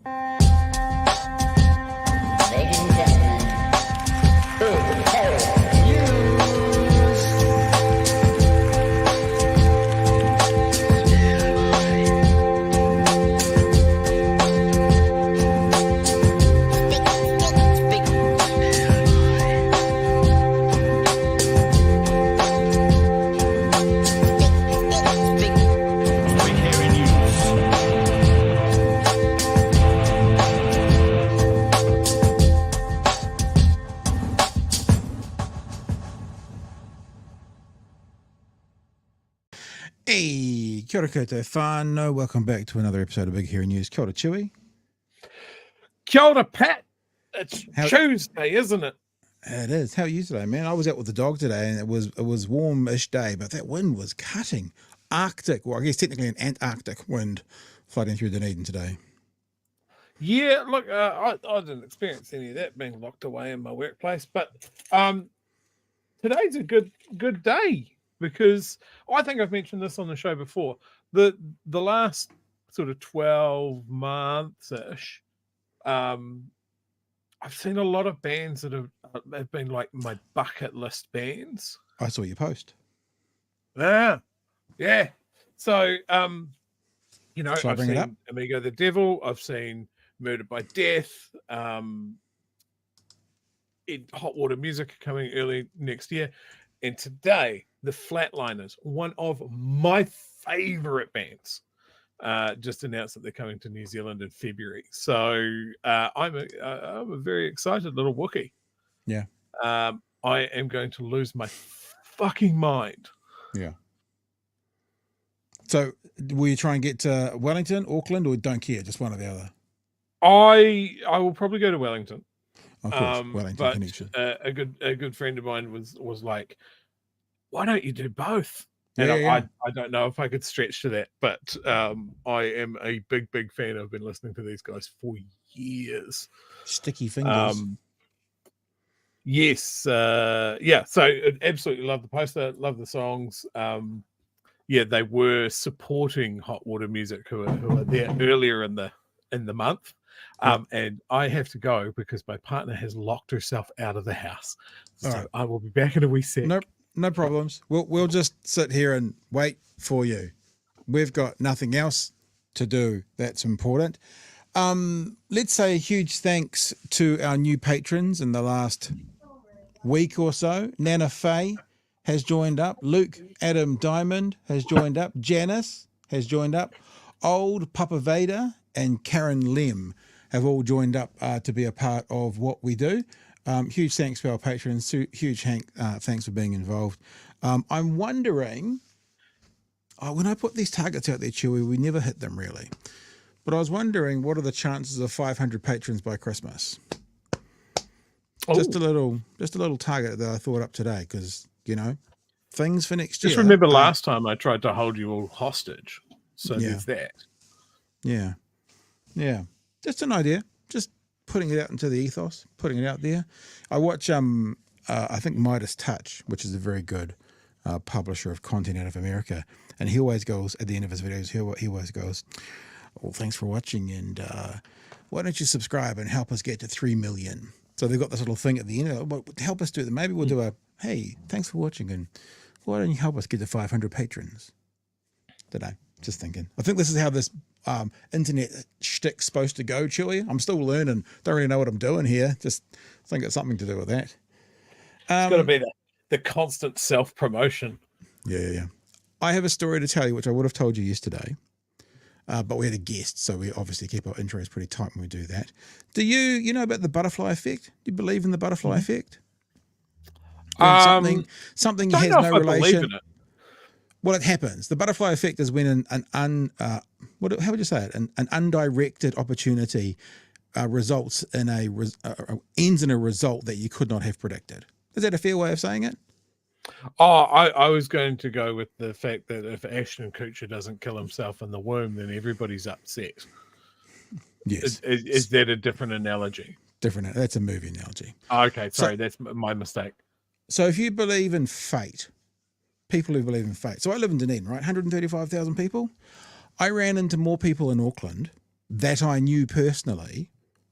Ladies and gentlemen, big hairy news. Big hairy news. Hey, kia ora koutou whānau. Welcome back to another episode of Big Hairy News. Kia ora, Chewy. Kia ora, Pat. It's How- Tuesday, isn't it? It is. How are you today, man? I was out with the dog today, and it was warm-ish day, but that wind was cutting. Arctic, well, I guess technically an Antarctic wind flooding through Dunedin today. Yeah, look, I didn't experience any of that being locked away in my workplace, but today's a good day because I think I've mentioned this on the show before. The last sort of 12 months-ish, I've seen a lot of bands that have been like my bucket list bands. I saw your post. Yeah. So, Shall I I've bring it seen up? Amigo the Devil. I've seen Murdered by Death. Hot Water Music coming early next year. And today, the Flatliners, one of my favorite bands, just announced that they're coming to New Zealand in February. So I'm a very excited little Wookiee. Yeah. I am going to lose my fucking mind. Yeah. So, will you try and get to Wellington, Auckland, or don't care? Just one or the other? I will probably go to Wellington. Of course, Wellington But connection. a good friend of mine was like, "Why don't you do both?" And Yeah. I don't know if I could stretch to that, but I am a big fan. I've been listening to these guys for years. Sticky fingers. Yes, yeah. So absolutely love the poster, love the songs. Yeah, they were supporting Hot Water Music, who are there earlier in the month. And I have to go because my partner has locked herself out of the house. So All right. I will be back in a wee sec. Nope, no problems. We'll just sit here and wait for you. We've got nothing else to do that's important. Let's say a huge thanks to our new patrons in the last week or so. Nana Faye has joined up. Luke Adam Diamond has joined up. Janice has joined up. Old Papa Vader and Karen Lem have all joined up to be a part of what we do. Huge thanks to our patrons. Huge thanks for being involved. I'm wondering, when I put these targets out there, Chewy, we never hit them really. But I was wondering, what are the chances of 500 patrons by Christmas? Oh. Just a little target that I thought up today, because things for next year. Just remember last time I tried to hold you all hostage. So Yeah. there's that. Yeah. Just an idea. Just putting it out into the ethos, putting it out there. I watch, I think Midas Touch, which is a very good publisher of content out of America, and he always goes at the end of his videos. He always goes, "Well, thanks for watching, and why don't you subscribe and help us get to 3 million?" So they've got this little thing at the end. Well, help us do that. Maybe we'll do a, "Hey, thanks for watching, and why don't you help us get to 500 patrons?" Today, just thinking. I think this is how this internet shtick's supposed to go, Chewy. I'm still learning. Don't really know what I'm doing here. Just think it's something to do with that. It's got to be the constant self-promotion. Yeah. I have a story to tell you, which I would have told you yesterday. But we had a guest, so we obviously keep our intros pretty tight when we do that. Do you know about the butterfly effect? Do you believe in the butterfly effect? When something Don't has know no if I believe relation. in it. Well, it happens. The butterfly effect is when how would you say it? An undirected opportunity results in ends in a result that you could not have predicted. Is that a fair way of saying it? Oh, I was going to go with the fact that if Ashton Kutcher doesn't kill himself in the womb, then everybody's upset. Yes. Is that a different analogy? Different. That's a movie analogy. Okay, sorry, that's my mistake. So if you believe in fate, people who believe in fate. So I live in Dunedin, right? 135,000 people. I ran into more people in Auckland that I knew personally,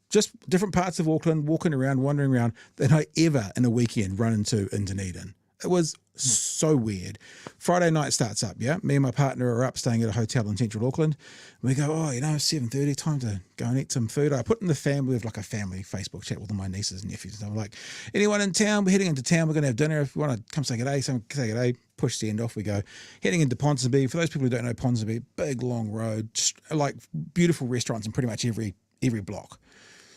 just different parts of Auckland, walking around, wandering around, than I ever in a weekend run into in Dunedin. It was so weird. Friday night starts up, yeah? Me and my partner are up staying at a hotel in central Auckland. We go, 7:30, time to go and eat some food. I put in the family, we have like a family Facebook chat with all my nieces and nephews. And I'm like, anyone in town? We're heading into town. We're going to have dinner. If you want to come say good day, say good day. Push the end off, we go. Heading into Ponsonby. For those people who don't know Ponsonby, big, long road, like beautiful restaurants in pretty much every block.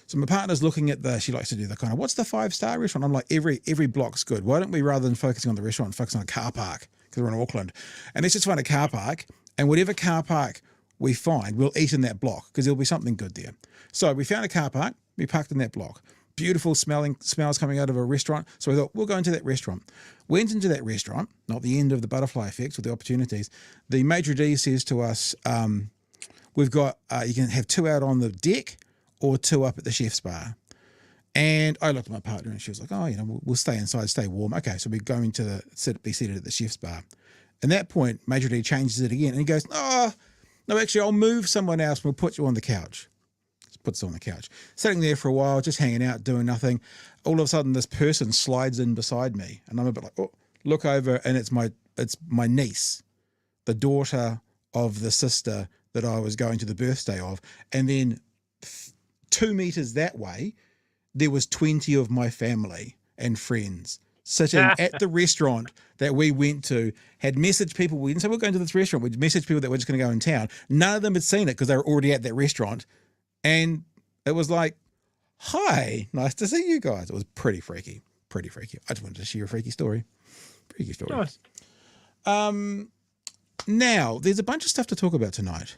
So my partner's looking at she likes to do the kind of, what's the 5-star restaurant? I'm like, every block's good. Why don't we, rather than focusing on the restaurant, focus on a car park? Because we're in Auckland. And let's just find a car park, and whatever car park we find, we'll eat in that block because there'll be something good there. So we found a car park, we parked in that block. Beautiful smells coming out of a restaurant. So we thought, we'll go into that restaurant. Went into that restaurant, not the end of the butterfly effects or the opportunities. The maitre d' says to us, we've got, you can have 2 out on the deck or 2 up at the chef's bar. And I looked at my partner and she was like, we'll stay inside, stay warm. Okay, so we're going to be seated at the chef's bar. And at that point, maitre d' changes it again. And he goes, no, actually, I'll move someone else and we'll put you on the couch. Puts it on the couch. Sitting there for a while, just hanging out, doing nothing. All of a sudden, this person slides in beside me. And I'm a bit like, look over, and it's my niece, the daughter of the sister that I was going to the birthday of. And then 2 meters that way, there was 20 of my family and friends sitting at the restaurant that we went to, had messaged people. We didn't say we're going to this restaurant. We'd messaged people that we're just going to go in town. None of them had seen it because they were already at that restaurant. And it was like, hi, nice to see you guys. It was pretty freaky. I just wanted to share a freaky story. Nice. Now, there's a bunch of stuff to talk about tonight.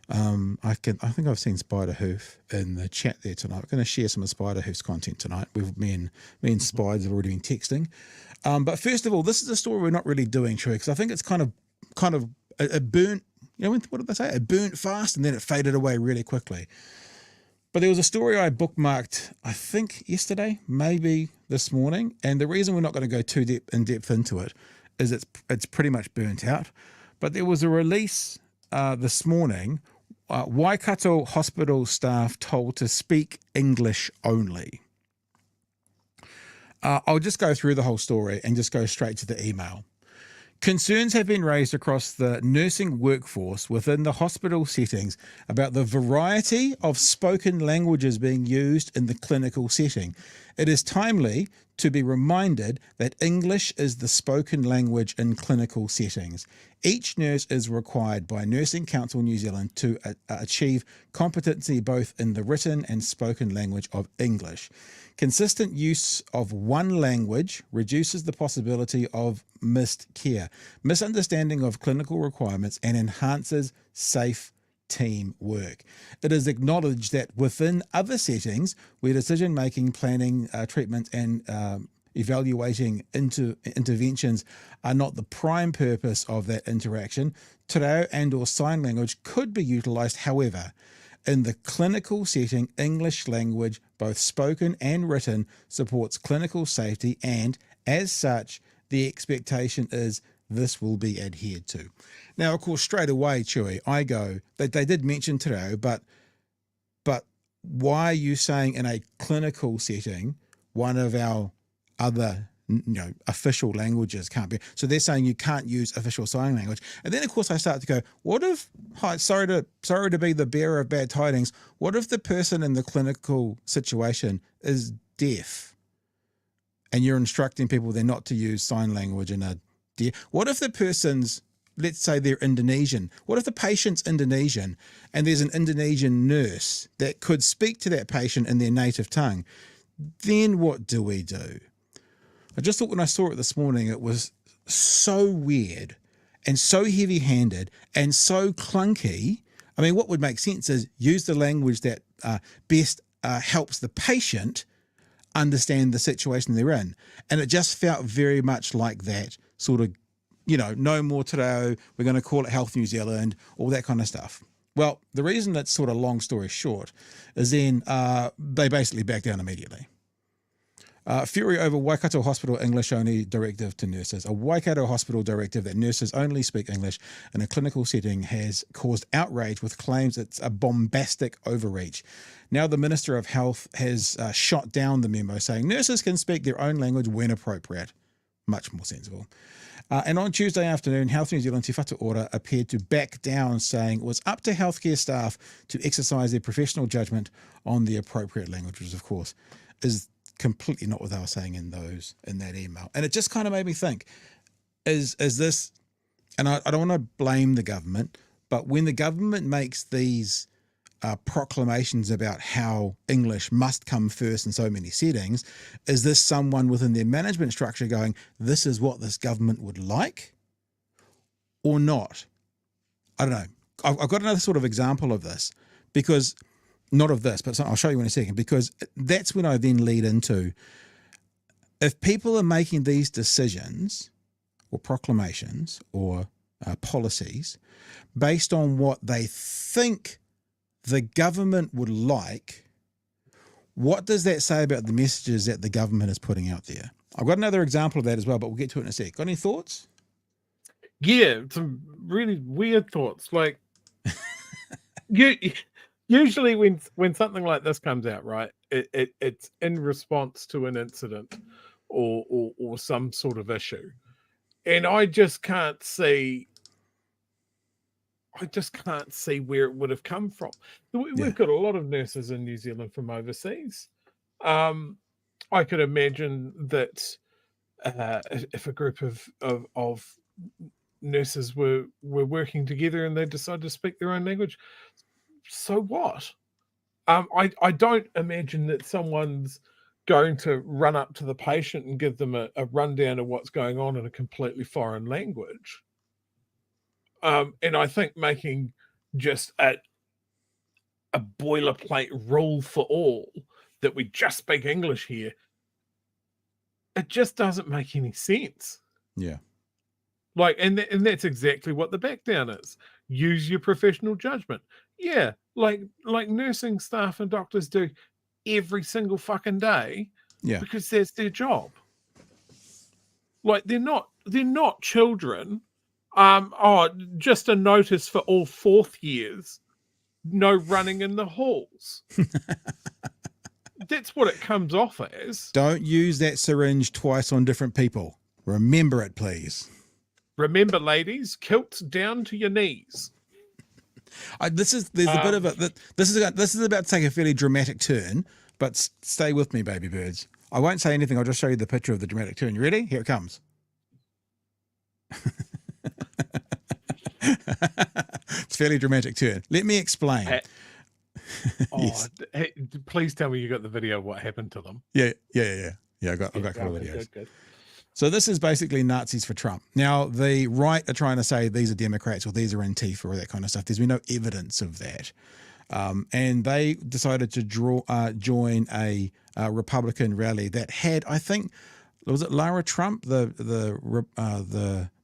I think I've seen Spider Hoof in the chat there tonight. I'm going to share some of Spider Hoof's content tonight. Me and Spides have already been texting. But first of all, this is a story we're not really doing, Troy, because I think it's kind of a burnt. What did they say? It burnt fast and then it faded away really quickly. But there was a story I bookmarked, I think yesterday, maybe this morning. And the reason we're not going to go too in depth into it is it's pretty much burnt out. But there was a release this morning, Waikato hospital staff told to speak English only. I'll just go through the whole story and just go straight to the email. Concerns have been raised across the nursing workforce within the hospital settings about the variety of spoken languages being used in the clinical setting. It is timely to be reminded that English is the spoken language in clinical settings. Each nurse is required by Nursing Council New Zealand to achieve competency both in the written and spoken language of English. Consistent use of one language reduces the possibility of missed care, misunderstanding of clinical requirements, and enhances safe team work. It is acknowledged that within other settings where decision-making, planning, treatment, and evaluating interventions are not the prime purpose of that interaction, te reo and or sign language could be utilised. However, in the clinical setting, English language, both spoken and written, supports clinical safety, and as such, the expectation is this will be adhered to. Now, of course, straight away, Chewy, I go, they did mention te reo, but why are you saying in a clinical setting, one of our other official languages can't be? So they're saying you can't use official sign language. And then, of course, I start to go, what if, sorry to be the bearer of bad tidings, what if the person in the clinical situation is deaf and you're instructing people they're not to use sign language in a deaf? What if the person's, let's say they're Indonesian. What if the patient's Indonesian and there's an Indonesian nurse that could speak to that patient in their native tongue? Then what do we do? I just thought when I saw it this morning, it was so weird and so heavy-handed and so clunky. I mean, what would make sense is use the language that best helps the patient understand the situation they're in. And it just felt very much like that sort of, no more te reo, we're going to call it Health New Zealand, all that kind of stuff. Well, the reason that's sort of long story short is then they basically backed down immediately. Fury over Waikato Hospital English-only directive to nurses. A Waikato Hospital directive that nurses only speak English in a clinical setting has caused outrage with claims it's a bombastic overreach. Now the Minister of Health has shot down the memo, saying nurses can speak their own language when appropriate. Much more sensible. And on Tuesday afternoon, Health New Zealand Te Whatu Ora appeared to back down, saying it was up to healthcare staff to exercise their professional judgment on the appropriate language, which of course is completely not what they were saying in that email. And it just kind of made me think, is this, and I don't want to blame the government, but when the government makes these proclamations about how English must come first in so many settings, is this someone within their management structure going, this is what this government would like, or not? I don't know. I've got another sort of example of this, because not of this, but I'll show you in a second, because that's when I then lead into, if people are making these decisions or proclamations or policies based on what they think the government would like, what does that say about the messages that the government is putting out there? I've got another example of that as well, but we'll get to it in a sec. Got any thoughts? Yeah, some really weird thoughts. Like, usually when something like this comes out, right, it's in response to an incident or some sort of issue, and I just can't see where it would have come from. We've got a lot of nurses in New Zealand from overseas. I could imagine that if a group of nurses were working together and they decided to speak their own language, so what? I don't imagine that someone's going to run up to the patient and give them a rundown of what's going on in a completely foreign language. And I think making just a boilerplate rule for all that we just speak English here, it just doesn't make any sense. Yeah. Like, and that's exactly what the back down is. Use your professional judgment. Yeah, like nursing staff and doctors do every single fucking day. Yeah. Because that's their job. Like, they're not children. Just a notice for all fourth years. No running in the halls. That's what it comes off as. Don't use that syringe twice on different people. Remember it, please. Remember, ladies, kilts down to your knees. This is about to take a fairly dramatic turn, but stay with me, baby birds. I won't say anything. I'll just show you the picture of the dramatic turn. You ready? Here it comes. It's a fairly dramatic turn. Let me explain. Yes. Hey, please tell me you got the video of what happened to them. Yeah. I got a couple of videos. Good. So this is basically Nazis for Trump. Now, the right are trying to say these are Democrats or these are Antifa or that kind of stuff. There's been no evidence of that. And they decided to join a Republican rally that had, I think, was it Lara Trump, the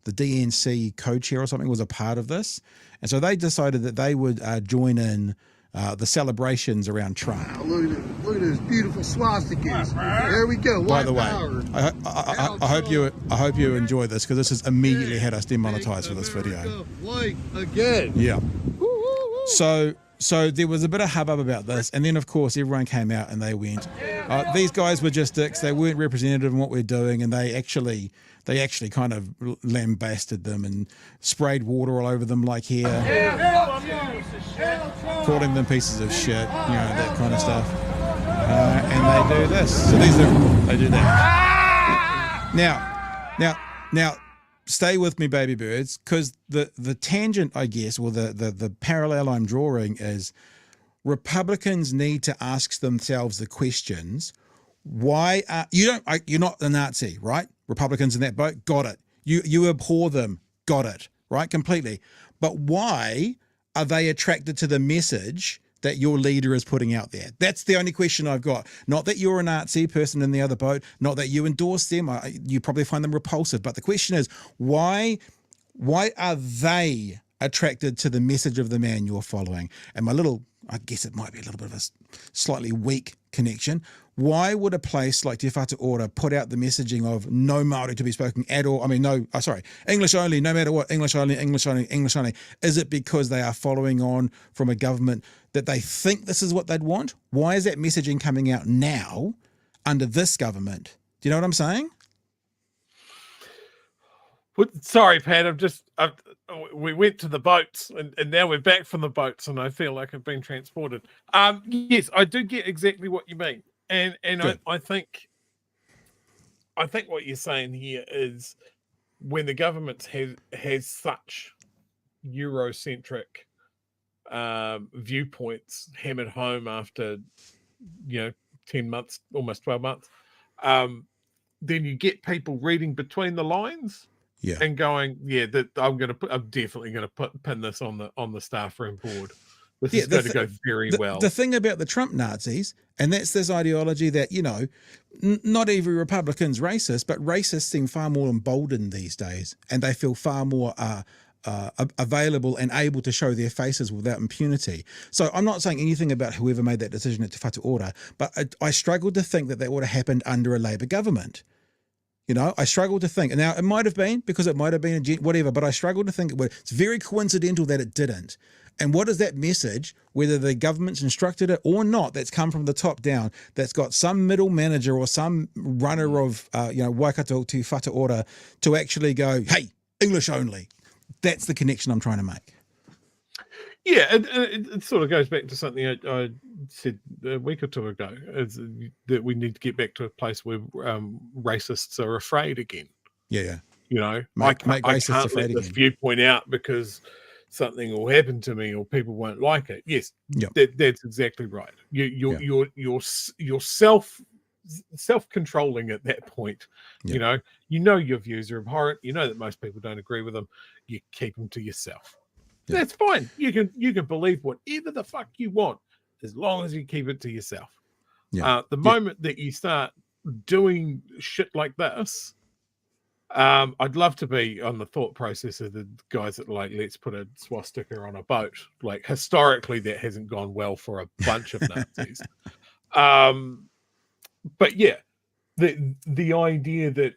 DNC co-chair or something, was a part of this. And so they decided that they would join in the celebrations around Trump. Wow, look at those beautiful swastikas. There we go. By the way, I hope you enjoy this, because this has immediately had us demonetized for this video. Like again. Yeah. So there was a bit of hubbub about this, and then of course everyone came out and they went, these guys were just dicks. They weren't representative in what we're doing, and they actually kind of lambasted them and sprayed water all over them like here, calling them pieces of shit, that kind of stuff. And they do this. So they do that. Now, stay with me, baby birds, because the tangent, I guess, or the parallel I'm drawing is Republicans need to ask themselves the questions. Why you're not a Nazi, right? Republicans in that boat, got it. You abhor them, got it, right? Completely. But why are they attracted to the message that your leader is putting out there? That's the only question I've got. Not that you're a Nazi person in the other boat, not that you endorse them. You probably find them repulsive. But the question is, why are they attracted to the message of the man you're following? And I guess it might be a little bit of a slightly weak connection. Why would a place like Te Whatu Ora put out the messaging of no Māori to be spoken at all? I mean, English only, no matter what, English only, English only, English only. Is it because they are following on from a government that they think this is what they'd want? Why is that messaging coming out now under this government? Do you know what I'm saying? Sorry, Pat. We went to the boats and now we're back from the boats, and I feel like I've been transported. Yes, I do get exactly what you mean, and I think what you're saying here is when the government has such Eurocentric viewpoints hammered home after 10 months, almost 12 months, then you get people reading between the lines. Yeah, and going, I'm definitely going to pin this on the staff room board. This is going to go very well. The thing about the Trump Nazis, and that's this ideology that not every Republican's racist, but racists seem far more emboldened these days, and they feel far more available and able to show their faces without impunity. So I'm not saying anything about whoever made that decision at Te Whatu Ora, but I struggled to think that would have happened under a Labour government. I struggle to think. Now, it might have been because it might have been whatever, but I struggle to think it would. It's very coincidental that it didn't. And what is that message, whether the government's instructed it or not, that's come from the top down, that's got some middle manager or some runner of, Waikato Te Whatu Ora to actually go, hey, English only. That's the connection I'm trying to make. Yeah, it sort of goes back to something I said a week or two ago, is that we need to get back to a place where racists are afraid again. Yeah. I can't let this viewpoint out because something will happen to me or people won't like it. Yes, that's exactly right. You're self-controlling at that point. Yeah. Your views are abhorrent. You know that most people don't agree with them. You keep them to yourself. Yeah. That's fine. You can believe whatever the fuck you want as long as you keep it to yourself. Yeah. The moment that you start doing shit like this, I'd love to be on the thought process of the guys that let's put a swastika on a boat. Like historically, that hasn't gone well for a bunch of Nazis. But yeah, the idea that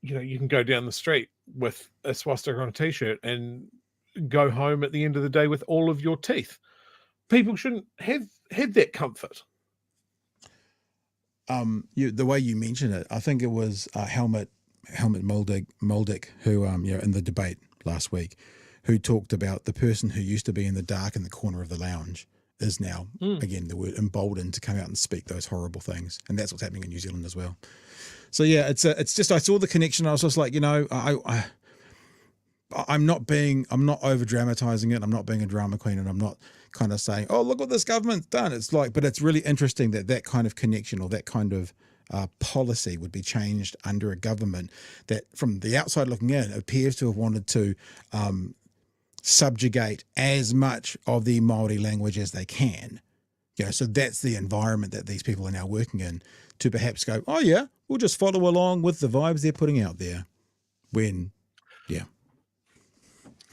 you can go down the street with a swastika on a t-shirt and go home at the end of the day with all of your teeth. People shouldn't have that comfort. The way you mentioned it, I think it was Helmut Moldick who in the debate last week, who talked about the person who used to be in the dark in the corner of the lounge is now again the word emboldened to come out and speak those horrible things, and that's what's happening in New Zealand as well. So yeah, it's just I saw the connection. I was just like, I'm not over dramatizing it. I'm not being a drama queen, and I'm not kind of saying, oh, look what this government's done. It's like, but it's really interesting that kind of connection or that kind of policy would be changed under a government that, from the outside looking in, appears to have wanted to subjugate as much of the Māori language as they can. So that's the environment that these people are now working in, to perhaps go, oh yeah, we'll just follow along with the vibes they're putting out there.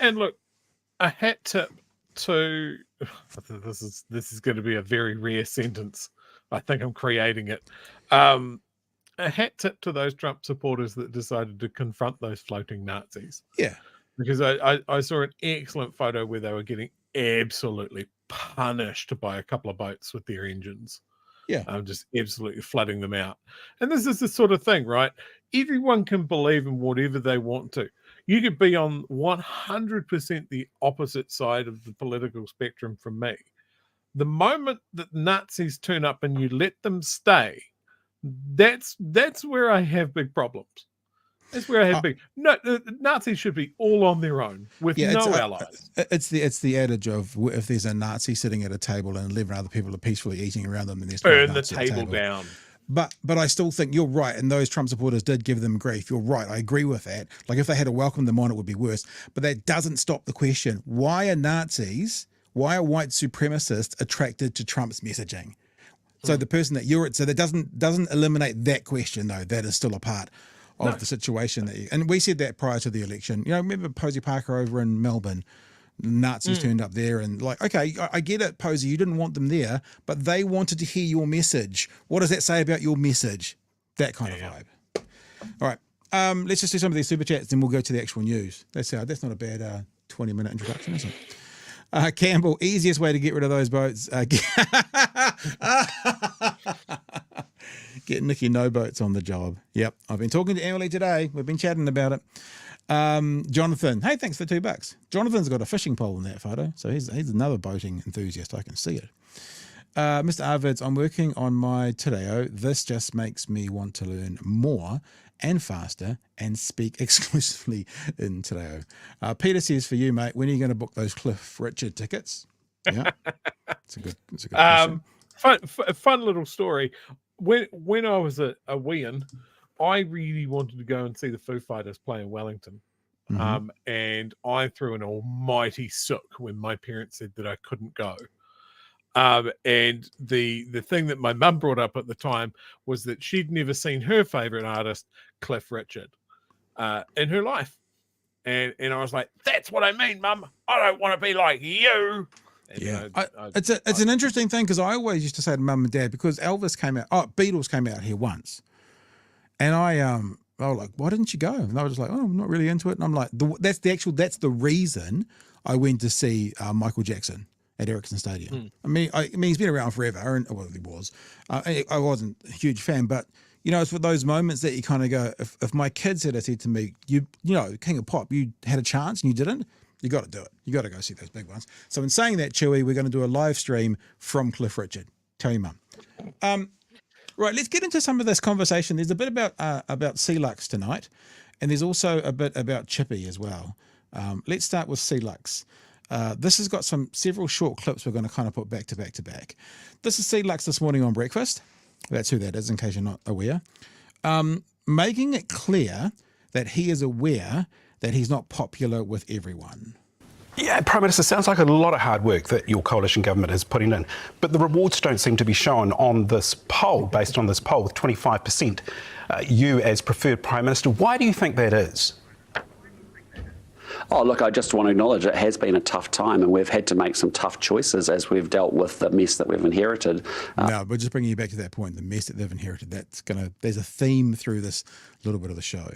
And look, a hat tip to this is going to be a very rare sentence. I think I'm creating it. A hat tip to those Trump supporters that decided to confront those floating Nazis. Yeah. Because I saw an excellent photo where they were getting absolutely punished by a couple of boats with their engines. Yeah. Just absolutely flooding them out. And this is the sort of thing, right? Everyone can believe in whatever they want to. You could be on 100% the opposite side of the political spectrum from me. The moment that Nazis turn up and you let them stay, that's where I have big problems. That's where I have big. No, Nazis should be all on their own with no allies. It's the adage of, if there's a Nazi sitting at a table and 11 other people are peacefully eating around them, and there's burn the table down. But I still think you're right, and those Trump supporters did give them grief. You're right. I agree with that. Like, if they had to welcome them on, it would be worse. But that doesn't stop the question: why are white supremacists attracted to Trump's messaging? So the person that that doesn't eliminate that question, though. That is still a part of the situation and we said that prior to the election. Remember Posey Parker over in Melbourne, Nazis turned up there, and like, okay, I get it, Posey, you didn't want them there, but they wanted to hear your message. What does that say about your message? That kind of vibe. All right, let's just do some of these super chats, then we'll go to the actual news. That's not a bad 20-minute introduction, is it? Campbell, easiest way to get rid of those boats. Get Nicky no boats on the job. Yep, I've been talking to Emily today. We've been chatting about it. Jonathan, hey, thanks for $2. Jonathan's got a fishing pole in that photo, so he's another boating enthusiast. I can see it. Mr. Arvids, I'm working on my Te Reo. This just makes me want to learn more and faster and speak exclusively in Te Reo. Peter says, for you, mate, when are you going to book those Cliff Richard tickets? Yeah, it's a good question. Fun little story. When I was a weean, I really wanted to go and see the Foo Fighters play in Wellington. And I threw an almighty sook when my parents said that I couldn't go. And the thing that my mum brought up at the time was that she'd never seen her favorite artist, Cliff Richard, in her life. And I was like, that's what I mean, Mum. I don't want to be like you. And it's an interesting thing, because I always used to say to Mum and Dad, because Elvis came out, Beatles came out here once. And I was like, why didn't you go? And I was just like, I'm not really into it. And I'm like, that's the reason I went to see Michael Jackson at Ericsson Stadium. I mean, he's been around forever, and well, he was. I wasn't a huge fan, but it's for those moments that you kind of go, if my kids had said to me, you know, King of Pop, you had a chance and you didn't, you got to do it. You got to go see those big ones. So in saying that, Chewy, we're going to do a live stream from Cliff Richard. Tell your mum. Right, let's get into some of this conversation. There's a bit about Sea Lux tonight, and there's also a bit about Chippy as well. Let's start with Sea Lux. This has got several short clips we're going to kind of put back to back to back. This is Sea Lux this morning on breakfast. That's who that is, in case you're not aware. Making it clear that he is aware that he's not popular with everyone. Yeah, Prime Minister, sounds like a lot of hard work that your coalition government is putting in, but the rewards don't seem to be shown on this poll, based on this poll with 25%. You as preferred Prime Minister, why do you think that is? Oh, look, I just want to acknowledge it has been a tough time, and we've had to make some tough choices as we've dealt with the mess that we've inherited. No, but just bringing you back to that point, the mess that they've inherited, there's a theme through this little bit of the show.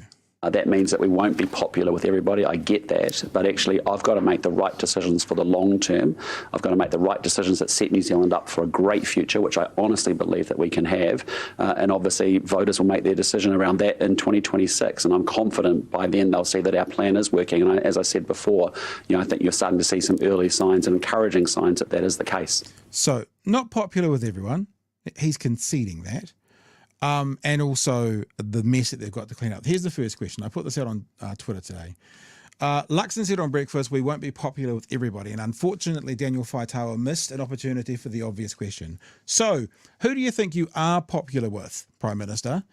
That means that we won't be popular with everybody. I get that. But actually, I've got to make the right decisions for the long term. I've got to make the right decisions that set New Zealand up for a great future, which I honestly believe that we can have. And obviously, voters will make their decision around that in 2026. And I'm confident by then they'll see that our plan is working. And as I said before, I think you're starting to see some early signs and encouraging signs that is the case. So, not popular with everyone. He's conceding that. And also the mess that they've got to clean up. Here's the first question. I put this out on Twitter today. Luxon said on breakfast, we won't be popular with everybody. And unfortunately, Daniel Faitaua missed an opportunity for the obvious question. So, who do you think you are popular with, Prime Minister?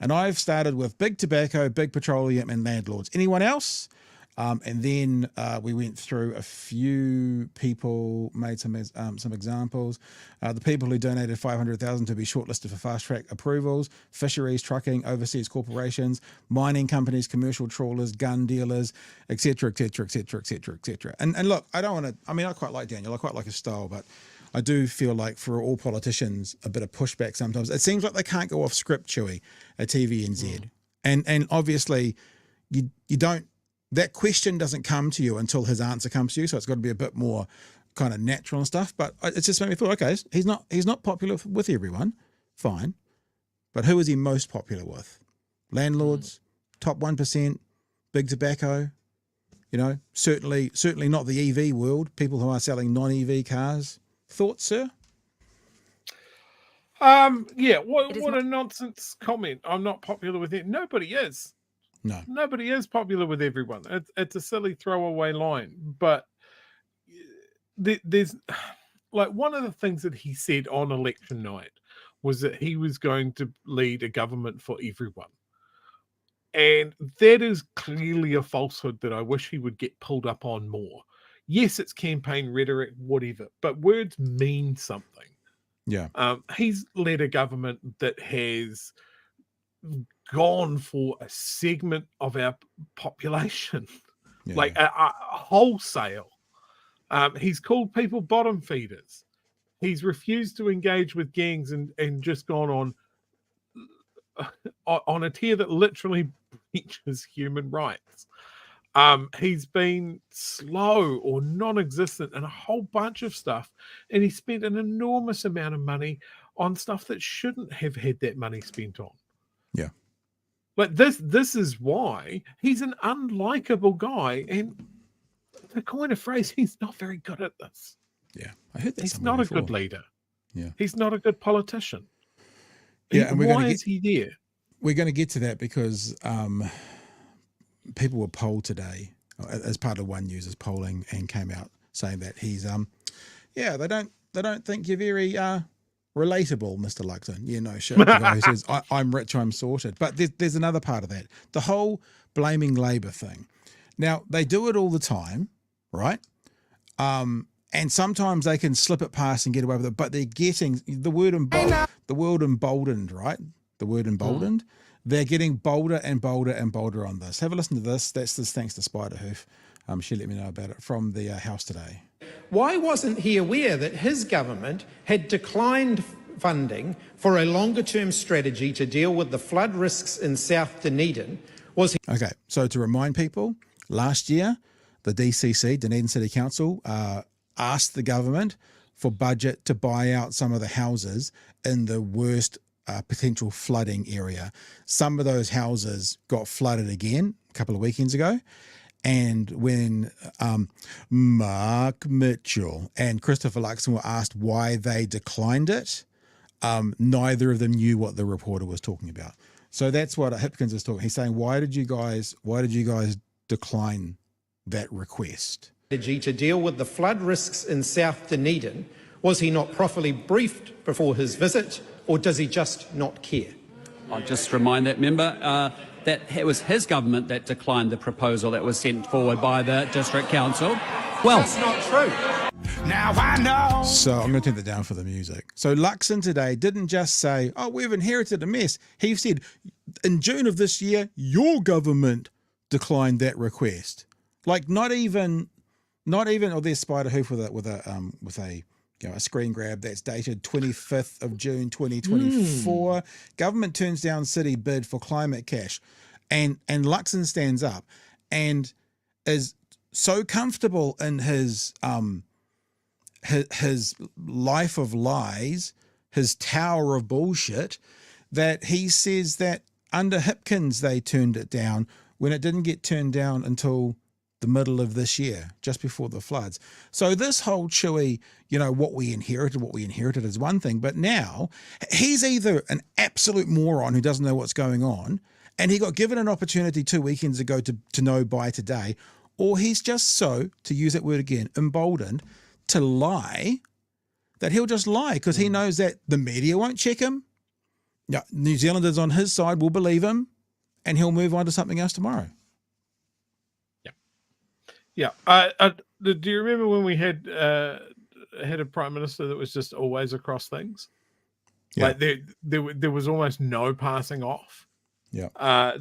And I've started with big tobacco, big petroleum, and landlords. Anyone else? And then we went through a few people, made some examples. The people who donated $500,000 to be shortlisted for fast-track approvals: fisheries, trucking, overseas corporations, mining companies, commercial trawlers, gun dealers, etc., etc., etc., etc., etc. And look, I don't want to. I mean, I quite like Daniel. I quite like his style, but I do feel like for all politicians, a bit of pushback sometimes. It seems like they can't go off script, Chewy, at TVNZ, and obviously you don't. That question doesn't come to you until his answer comes to you, so it's got to be a bit more kind of natural and stuff. But it's just made me feel, okay, he's not popular with everyone, fine, but who is he most popular with? Landlords, top 1%, big tobacco, certainly not the EV world, people who are selling non-EV cars. Thoughts, sir? Yeah, what a nonsense comment. I'm not popular with it. Nobody is. No. Nobody is popular with everyone. It's a silly throwaway line. But there's like one of the things that he said on election night was that he was going to lead a government for everyone. And that is clearly a falsehood that I wish he would get pulled up on more. Yes, it's campaign rhetoric, whatever, but words mean something. Yeah. He's led a government that has gone for a segment of our population, like a wholesale. He's called people bottom feeders. He's refused to engage with gangs and just gone on a tier that literally breaches human rights. He's been slow or non-existent in a whole bunch of stuff, and he spent an enormous amount of money on stuff that shouldn't have had that money spent on. Yeah. But this is why he's an unlikable guy, and to coin a phrase, he's not very good at this. Yeah, I heard that. He's not a good leader. Yeah, he's not a good politician. Yeah, and why is he there? We're going to get to that because people were polled today as part of One News's polling and came out saying that he's they don't think you're very relatable, Mr. Luxon. Yeah, no, sure. The guy who says I'm rich, I'm sorted. But there's another part of that, the whole blaming Labor thing. Now they do it all the time, right? And sometimes they can slip it past and get away with it, but they're getting the word emboldened, right? The word emboldened. They're getting bolder and bolder and bolder on this. Have a listen to this. That's this thanks to Spiderhoof. She let me know about it from the House today. Why wasn't he aware that his government had declined funding for a longer-term strategy to deal with the flood risks in South Dunedin? Okay, so to remind people, last year, the DCC, Dunedin City Council, asked the government for budget to buy out some of the houses in the worst potential flooding area. Some of those houses got flooded again a couple of weekends ago. And when Mark Mitchell and Christopher Luxon were asked why they declined it, neither of them knew what the reporter was talking about. So that's what Hipkins is talking. He's saying, why did you guys decline that request? Strategy to deal with the flood risks in South Dunedin. Was he not properly briefed before his visit, or does he just not care? I'll just remind that member that it was his government that declined the proposal that was sent forward by the District Council. Well, That's not true. Now I know. So I'm going to turn that down for the music. So Luxon today didn't just say, oh, we've inherited a mess. He said, in June of this year, your government declined that request. Like not even, oh, there's Spiderhoof with a screen grab that's dated 25th of June 2024. Government turns down city bid for climate cash. And Luxon stands up and is so comfortable in his life of lies, his tower of bullshit, that he says that under Hipkins they turned it down when it didn't get turned down until the middle of this year, just before the floods. So this whole chewy, what we inherited is one thing, but now he's either an absolute moron who doesn't know what's going on, and he got given an opportunity 2 weekends ago to know by today, or he's just so, to use that word again, emboldened to lie, that he'll just lie because he knows that the media won't check him. Yeah, New Zealanders on his side will believe him, and he'll move on to something else tomorrow. Yeah. Do you remember when we had a prime minister that was just always across things? Yeah. Like there was almost no passing off. Yeah.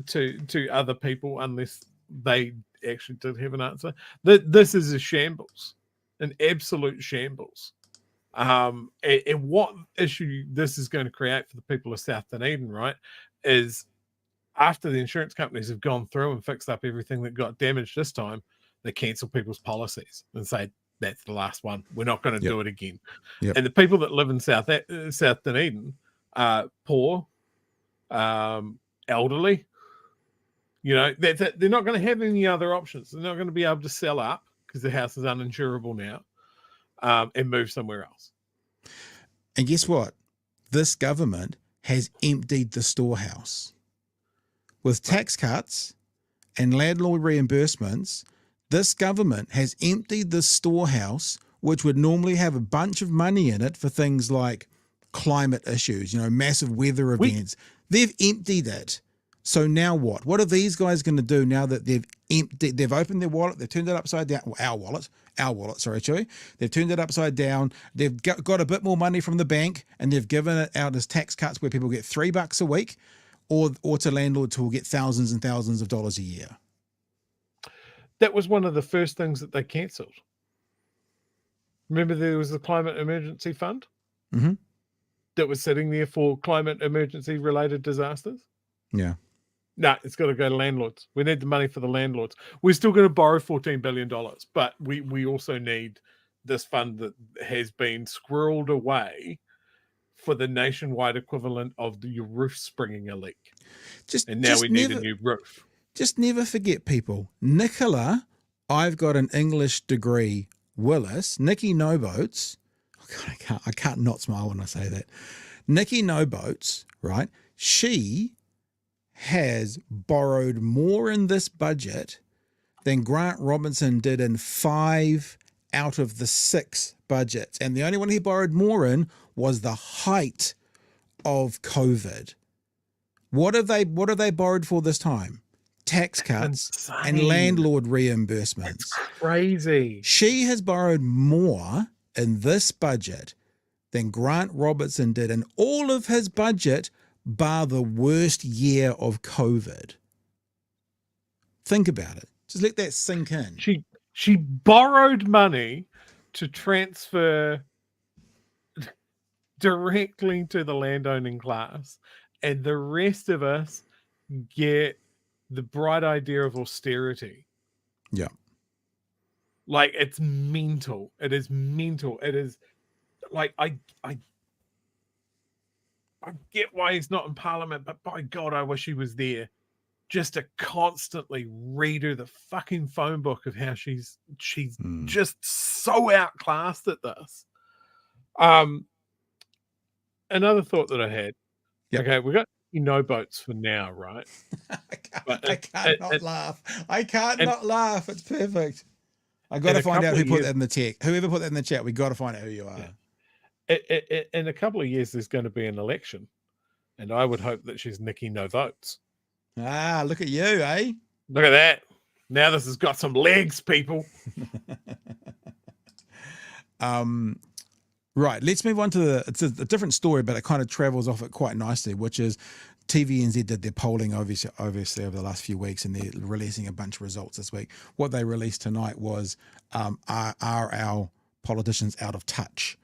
To other people unless they actually did have an answer. This is a shambles, an absolute shambles. And what issue this is going to create for the people of South Dunedin, right, is after the insurance companies have gone through and fixed up everything that got damaged this time, they cancel people's policies and say, that's the last one. We're not going to do it again. Yep. And the people that live in South Dunedin are poor, elderly. They're not going to have any other options. They're not going to be able to sell up because the house is uninsurable now and move somewhere else. And guess what? This government has emptied the storehouse. With tax cuts and landlord reimbursements, this government has emptied the storehouse, which would normally have a bunch of money in it for things like climate issues, massive weather events. They've emptied it. So now what? What are these guys going to do now that they've opened their wallet, they've turned it upside down, our wallet, sorry, Chewy. They've turned it upside down. They've got a bit more money from the bank and they've given it out as tax cuts where people get $3 a week or to landlords who will get thousands and thousands of dollars a year. That was one of the first things that they cancelled. Remember there was the climate emergency fund Mm-hmm. that was sitting there for climate emergency related disasters? Yeah. No, it's got to go to landlords. We need the money for the landlords. We're still going to borrow $14 billion, but we also need this fund that has been squirreled away for the nationwide equivalent of your roof springing a leak. And now we need a new roof. Just never forget, people. Nicola, I've got an English degree. Willis, Nikki No Boats. Oh God, I can't not smile when I say that. Nikki No Boats, right? She has borrowed more in this budget than Grant Robinson did in 5 out of the 6 budgets. And the only one he borrowed more in was the height of COVID. What have they borrowed for this time? Tax cuts and landlord reimbursements. That's crazy. She has borrowed more in this budget than Grant Robertson did in all of his budget, bar the worst year of COVID. Think about it. Just let that sink in. She borrowed money to transfer directly to the landowning class, and the rest of us get the bright idea of austerity. Yeah. Like, it's mental. It is mental. It is like, I get why he's not in Parliament, but by God, I wish he was there just to constantly read her the fucking phone book of how she's just so outclassed at this. Another thought that I had. Yep. Okay, we got no boats for now, right? I can't not laugh. I can't not laugh. It's perfect. I got to find out who put that in the chat. Whoever put that in the chat, we got to find out who you are. Yeah. In a couple of years, there's going to be an election, and I would hope that she's Nikki No Votes. Ah, look at you, eh? Look at that. Now this has got some legs, people. Right, let's move on to it's a different story, but it kind of travels off it quite nicely, which is TVNZ did their polling obviously over the last few weeks, and they're releasing a bunch of results this week. What they released tonight was, are our politicians out of touch?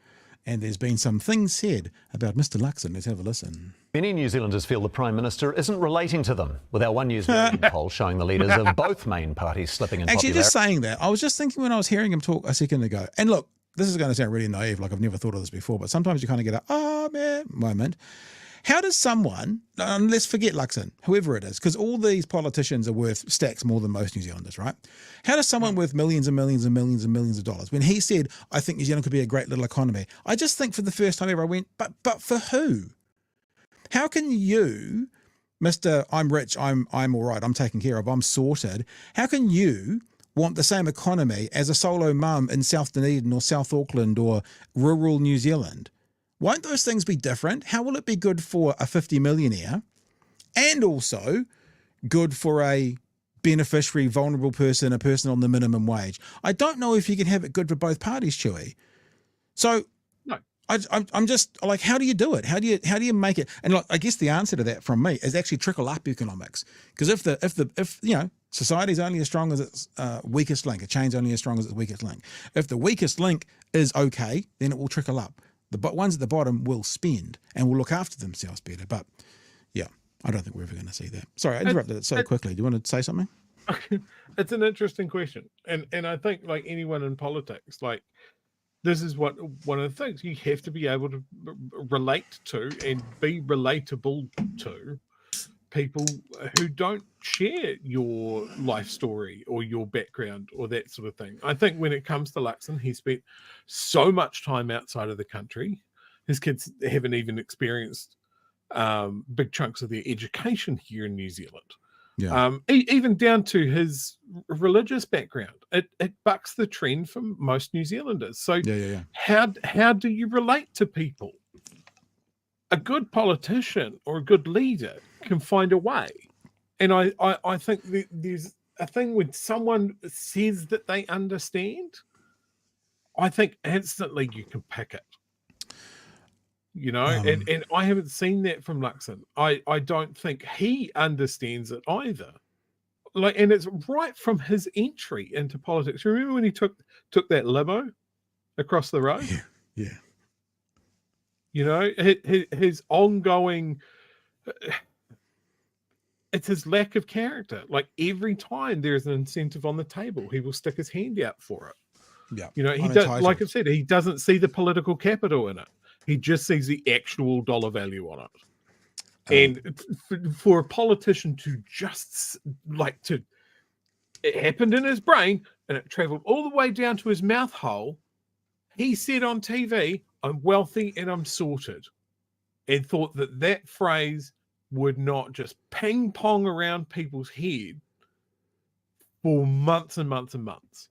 And there's been some things said about Mr. Luxon. Let's have a listen. Many New Zealanders feel the Prime Minister isn't relating to them, with our One News Verian poll showing the leaders of both main parties slipping in Actually, popularity. just saying that, I was just thinking when I was hearing him talk a second ago, and look, this is going to sound really naive, like I've never thought of this before, but sometimes you kind of get a, oh man, moment. How does someone, and let's forget Luxon, whoever it is, because all these politicians are worth stacks more than most New Zealanders, right? How does someone worth millions and millions and millions and millions of dollars, when he said, I think New Zealand could be a great little economy, I just think for the first time ever I went, but for who? How can you, Mr. I'm rich, I'm all right, I'm taken care of, I'm sorted, how can you want the same economy as a solo mum in South Dunedin or South Auckland or rural New Zealand? Won't those things be different? How will it be good for a 50 millionaire and also good for a beneficiary, vulnerable person, a person on the minimum wage? I don't know if you can have it good for both parties, Chewy. So no. I'm just like, how do you do it? How do you make it? And like, I guess the answer to that from me is actually trickle up economics. Because if you know, society's only as strong as its weakest link, a chain's only as strong as its weakest link. If the weakest link is okay, then it will trickle up. The ones at the bottom will spend and will look after themselves better. But yeah, I don't think we're ever going to see that. Sorry, I interrupted it so quickly. Do you want to say something? It's an interesting question. And I think, like anyone in politics, like, this is one of the things you have to be able to relate to and be relatable to people who don't share your life story or your background or that sort of thing. I think when it comes to Luxon, he spent so much time outside of the country. His kids haven't even experienced big chunks of their education here in New Zealand. Yeah. Even down to his religious background. It bucks the trend for most New Zealanders. So how do you relate to people? A good politician or a good leader can find a way. And I think there's a thing when someone says that they understand, I think instantly you can pick it. You know, and I haven't seen that from Luxon. I don't think he understands it either. Like, and it's right from his entry into politics. Remember when he took that limo across the road. Yeah. You know, his ongoing, it's his lack of character. Like every time there's an incentive on the table, he will stick his hand out for it. Yeah. You know, he does, like I've said, he doesn't see the political capital in it. He just sees the actual dollar value on it. And for a politician to just it happened in his brain and it traveled all the way down to his mouth hole. He said on TV, "I'm wealthy and I'm sorted," and thought that phrase would not just ping pong around people's head for months and months and months.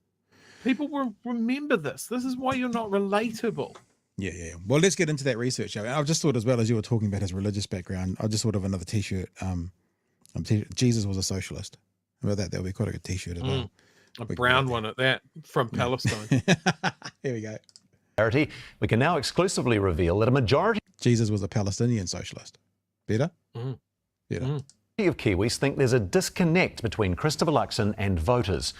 People will remember this. This is why you're not relatable. Yeah. Well, let's get into that research. I've just thought, as well as you were talking about his religious background, I just thought of another T-shirt. Jesus was a socialist. Remember that? That would be quite a good T-shirt as well. A brown one at that, from Palestine. Here we go. We can now exclusively reveal that a majority Jesus was a Palestinian socialist. Better? Better. of Kiwis think there's a disconnect between Christopher Luxon and voters.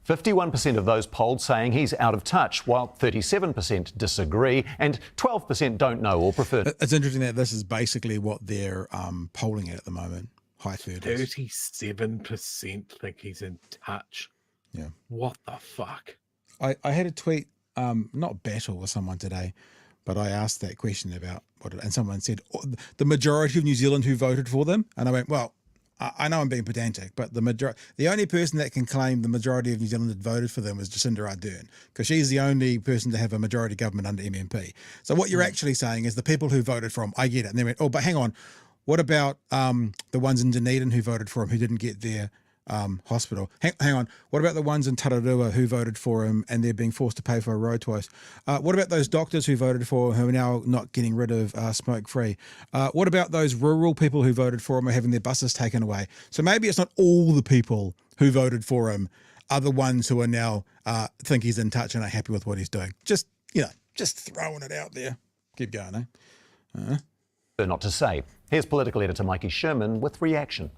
51% of those polled saying he's out of touch, while 37% disagree and 12% don't know or prefer. It's interesting that this is basically what they're polling at the moment. High 30s. 37% think he's in touch. Yeah. What the fuck? I had a tweet, not battle with someone today, but I asked that question about and someone said, the majority of New Zealand who voted for them. And I went, well, I know I'm being pedantic, but the only person that can claim the majority of New Zealand had voted for them was Jacinda Ardern, because she's the only person to have a majority government under MMP. So what you're actually saying is the people who voted for him, I get it. And they went, oh, but hang on, what about the ones in Dunedin who voted for him who didn't get their hospital? Hang on, what about the ones in Tararua who voted for him and they're being forced to pay for a road twice? What about those doctors who voted for him who are now not getting rid of smoke free? What about those rural people who voted for him are having their buses taken away? So maybe it's not all the people who voted for him are the ones who are now think he's in touch and are happy with what he's doing. Just throwing it out there. Keep going, eh? Not to say. Here's political editor Mikey Sherman with reaction.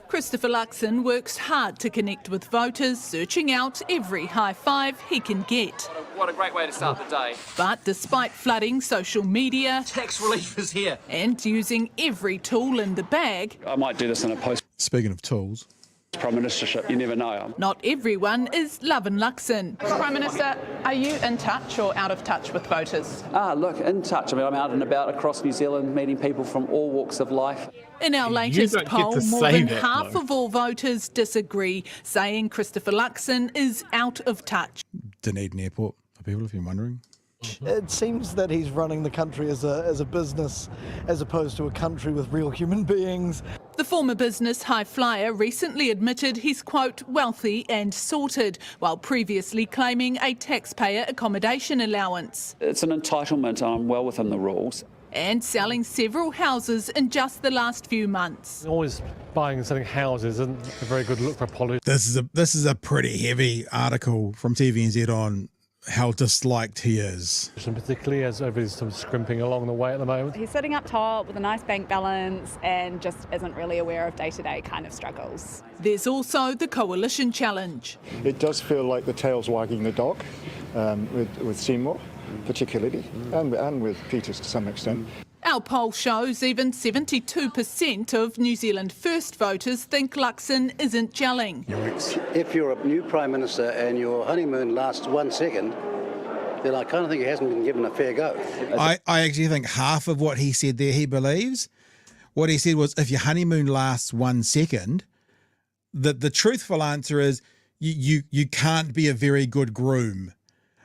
Christopher Luxon works hard to connect with voters, searching out every high five he can get. What a great way to start the day. But despite flooding social media, Tax relief is here. And using every tool in the bag, I might do this in a post Speaking of tools. Prime Ministership. You never know. not everyone is loving Luxon. Prime Minister, are you in touch or out of touch with voters? Look, in touch. I mean, I'm out and about across New Zealand, meeting people from all walks of life. In our You latest don't get poll, to more say than that, half though. of all voters disagree, saying Christopher Luxon is out of touch. Dunedin Airport, for people if you're wondering. It seems that he's running the country as a business as opposed to a country with real human beings. The former business high flyer recently admitted he's, quote, wealthy and sorted, while previously claiming a taxpayer accommodation allowance. It's an entitlement. I'm well within the rules. And selling several houses in just the last few months. Always buying and selling houses isn't a very good look for a politician. This is a pretty heavy article from TVNZ on how disliked he is. Particularly as everybody's sort of scrimping along the way at the moment. He's sitting up top with a nice bank balance and just isn't really aware of day-to-day kind of struggles. There's also the coalition challenge. It does feel like the tail's wagging the dog with Seymour, particularly, and with Peters to some extent. Our poll shows even 72% of New Zealand First voters think Luxon isn't gelling. If you're a new Prime Minister and your honeymoon lasts 1 second, then I kind of think he hasn't been given a fair go. I actually think half of what he said there he believes. What he said was, if your honeymoon lasts 1 second, the truthful answer is you can't be a very good groom.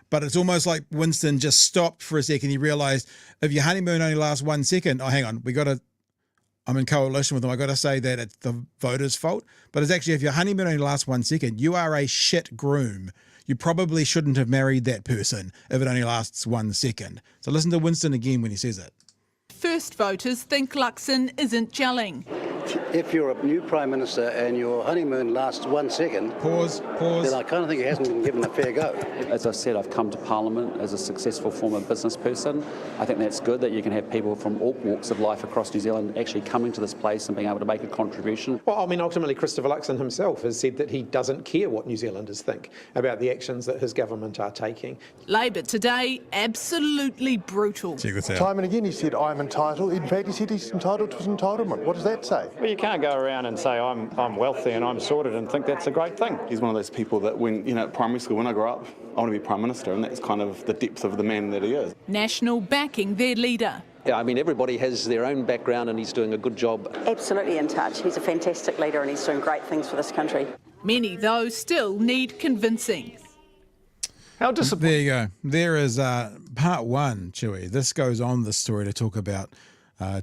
But it's almost like Winston just stopped for a second. He realised if your honeymoon only lasts 1 second, oh, hang on, I'm in coalition with them. I got to say that it's the voters' fault. But it's actually, if your honeymoon only lasts 1 second, you are a shit groom. You probably shouldn't have married that person if it only lasts 1 second. So listen to Winston again when he says it. First voters think Luxon isn't gelling. if you're a new Prime Minister and your honeymoon lasts 1 second, pause, then I kind of think he hasn't been given a fair go. As I said, I've come to Parliament as a successful former business person. I think that's good that you can have people from all walks of life across New Zealand actually coming to this place and being able to make a contribution. Well, I mean, ultimately, Christopher Luxon himself has said that he doesn't care what New Zealanders think about the actions that his government are taking. Labor today, absolutely brutal. Check this out. Time and again he said, I'm entitled. In fact, he said he's entitled to his entitlement. What does that say? Well, you can't go around and say I'm wealthy and I'm sorted and think that's a great thing. He's one of those people that when, at primary school, when I grow up, I want to be Prime Minister, and that's kind of the depth of the man that he is. National backing their leader. Yeah, I mean, everybody has their own background and he's doing a good job. Absolutely in touch. He's a fantastic leader and he's doing great things for this country. Many, though, still need convincing. There you go. There is part one, Chewy. This goes on this story to talk about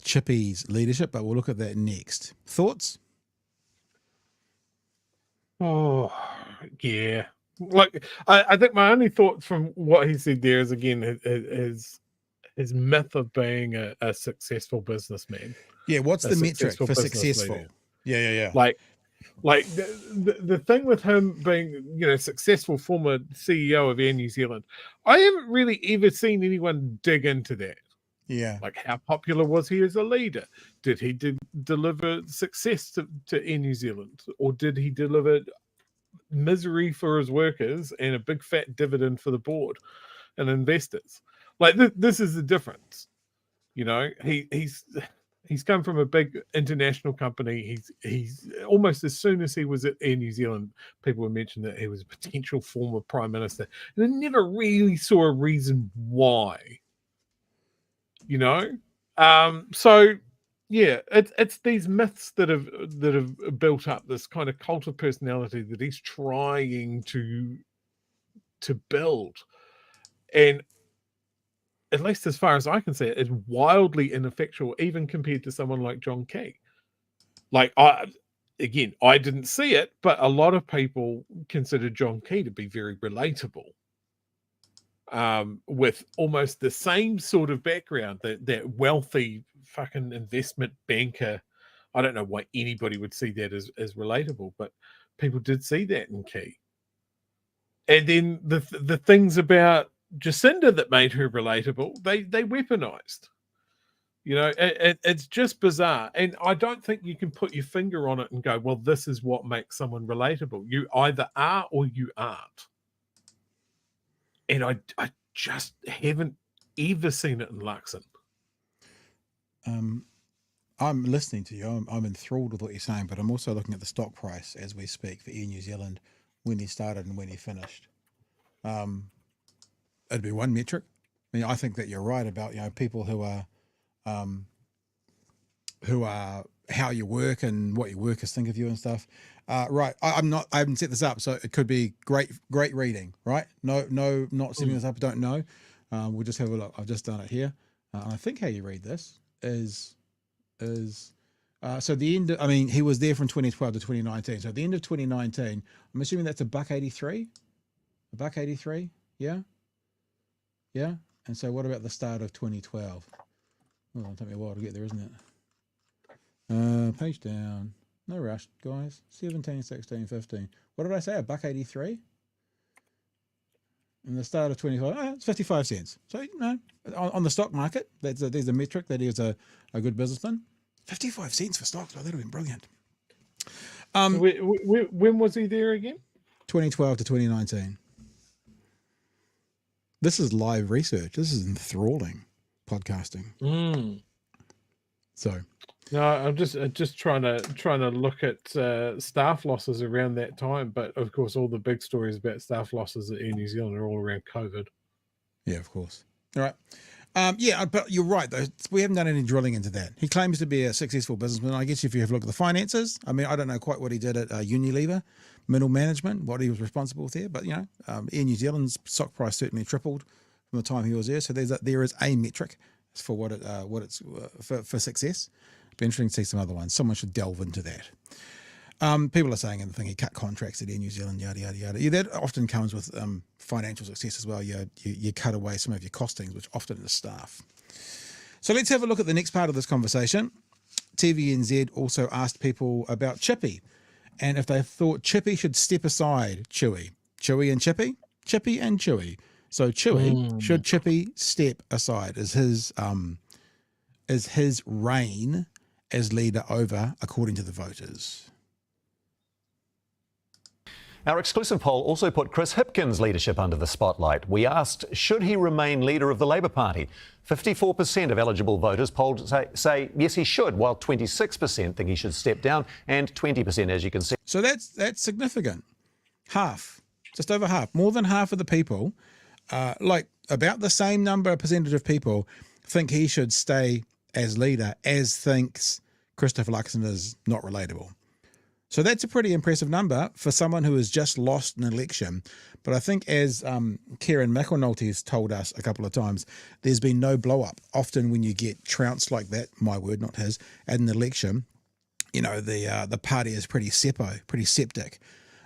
Chippy's leadership, but we'll look at that next. Thoughts? Oh, yeah. Like, I think my only thought from what he said there is, again, his myth of being a successful businessman. Yeah, what's the metric for successful? Leader. Yeah. Like the thing with him being, successful former CEO of Air New Zealand, I haven't really ever seen anyone dig into that. Yeah. Like, how popular was he as a leader? Did he deliver success to Air New Zealand? Or did he deliver misery for his workers and a big fat dividend for the board and investors? Like, this is the difference. He's come from a big international company. He's almost, as soon as he was at Air New Zealand, people would mention that he was a potential former prime minister, and I never really saw a reason why. So yeah, it's these myths that have built up, this kind of cult of personality that he's trying to build, and at least as far as I can see it, is wildly ineffectual, even compared to someone like John Key. Like, I didn't see it, but a lot of people consider John Key to be very relatable, with almost the same sort of background, that wealthy fucking investment banker. I don't know why anybody would see that as relatable, but people did see that in Key. And then the things about Jacinda that made her relatable, they weaponized. It's just bizarre, and I don't think you can put your finger on it and go, well, this is what makes someone relatable. You either are or you aren't, and I just haven't ever seen it in Luxon. I'm listening to you. I'm enthralled with what you're saying, but I'm also looking at the stock price as we speak for Air New Zealand, when he started and when he finished. It'd be one metric. I mean, I think that you're right about, people who are how you work and what your workers think of you and stuff. Right. I haven't set this up, so it could be great reading, right? No, not setting this up. I don't know. We'll just have a look. I've just done it here. And I think how you read this is so the end. He was there from 2012 to 2019. So at the end of 2019, I'm assuming that's $1.83. $1.83. Yeah. Yeah. And so what about the start of 2012? Well, it'll take me a while to get there, isn't it? Page down. No rush, guys. 17, 16, 15. What did I say? $1.83? In the start of 2012, it's 55 cents. So, on the stock market, there's a metric that he is a good businessman. 55 cents for stocks. Oh, that would have been brilliant. When was he there again? 2012 to 2019. This is live research. This is enthralling podcasting. So, no, I'm just trying to look at staff losses around that time, but of course, all the big stories about staff losses at Air New Zealand are all around COVID. Yeah, of course. All right. Yeah, but you're right, though. We haven't done any drilling into that. He claims to be a successful businessman. I guess if you have a look at the finances, I don't know quite what he did at Unilever, middle management, what he was responsible for there. But, Air New Zealand's stock price certainly tripled from the time he was there. So there is a metric for what it's for success. Be interesting to see some other ones. Someone should delve into that. People are saying anything. He cut contracts at Air New Zealand, yada yada yada. Yeah, that often comes with financial success as well. You cut away some of your costings, which often is staff. So let's have a look at the next part of this conversation. TVNZ also asked people about Chippy and if they thought Chippy should step aside. Chewy and Chippy? Chippy and Chewy. So Chewy, should Chippy step aside? Is his reign as leader over, according to the voters? Our exclusive poll also put Chris Hipkins' leadership under the spotlight. We asked, should he remain leader of the Labor Party? 54% of eligible voters polled say yes, he should, while 26% think he should step down, and 20%, as you can see. So that's significant. Half, just over half, more than half of the people, like about the same percentage of people think he should stay as leader as thinks Christopher Luxon is not relatable. So that's a pretty impressive number for someone who has just lost an election. But I think as Kieran McAnulty has told us a couple of times, there's been no blow up. Often when you get trounced like that, my word, not his, at an election, you know, the party is pretty septic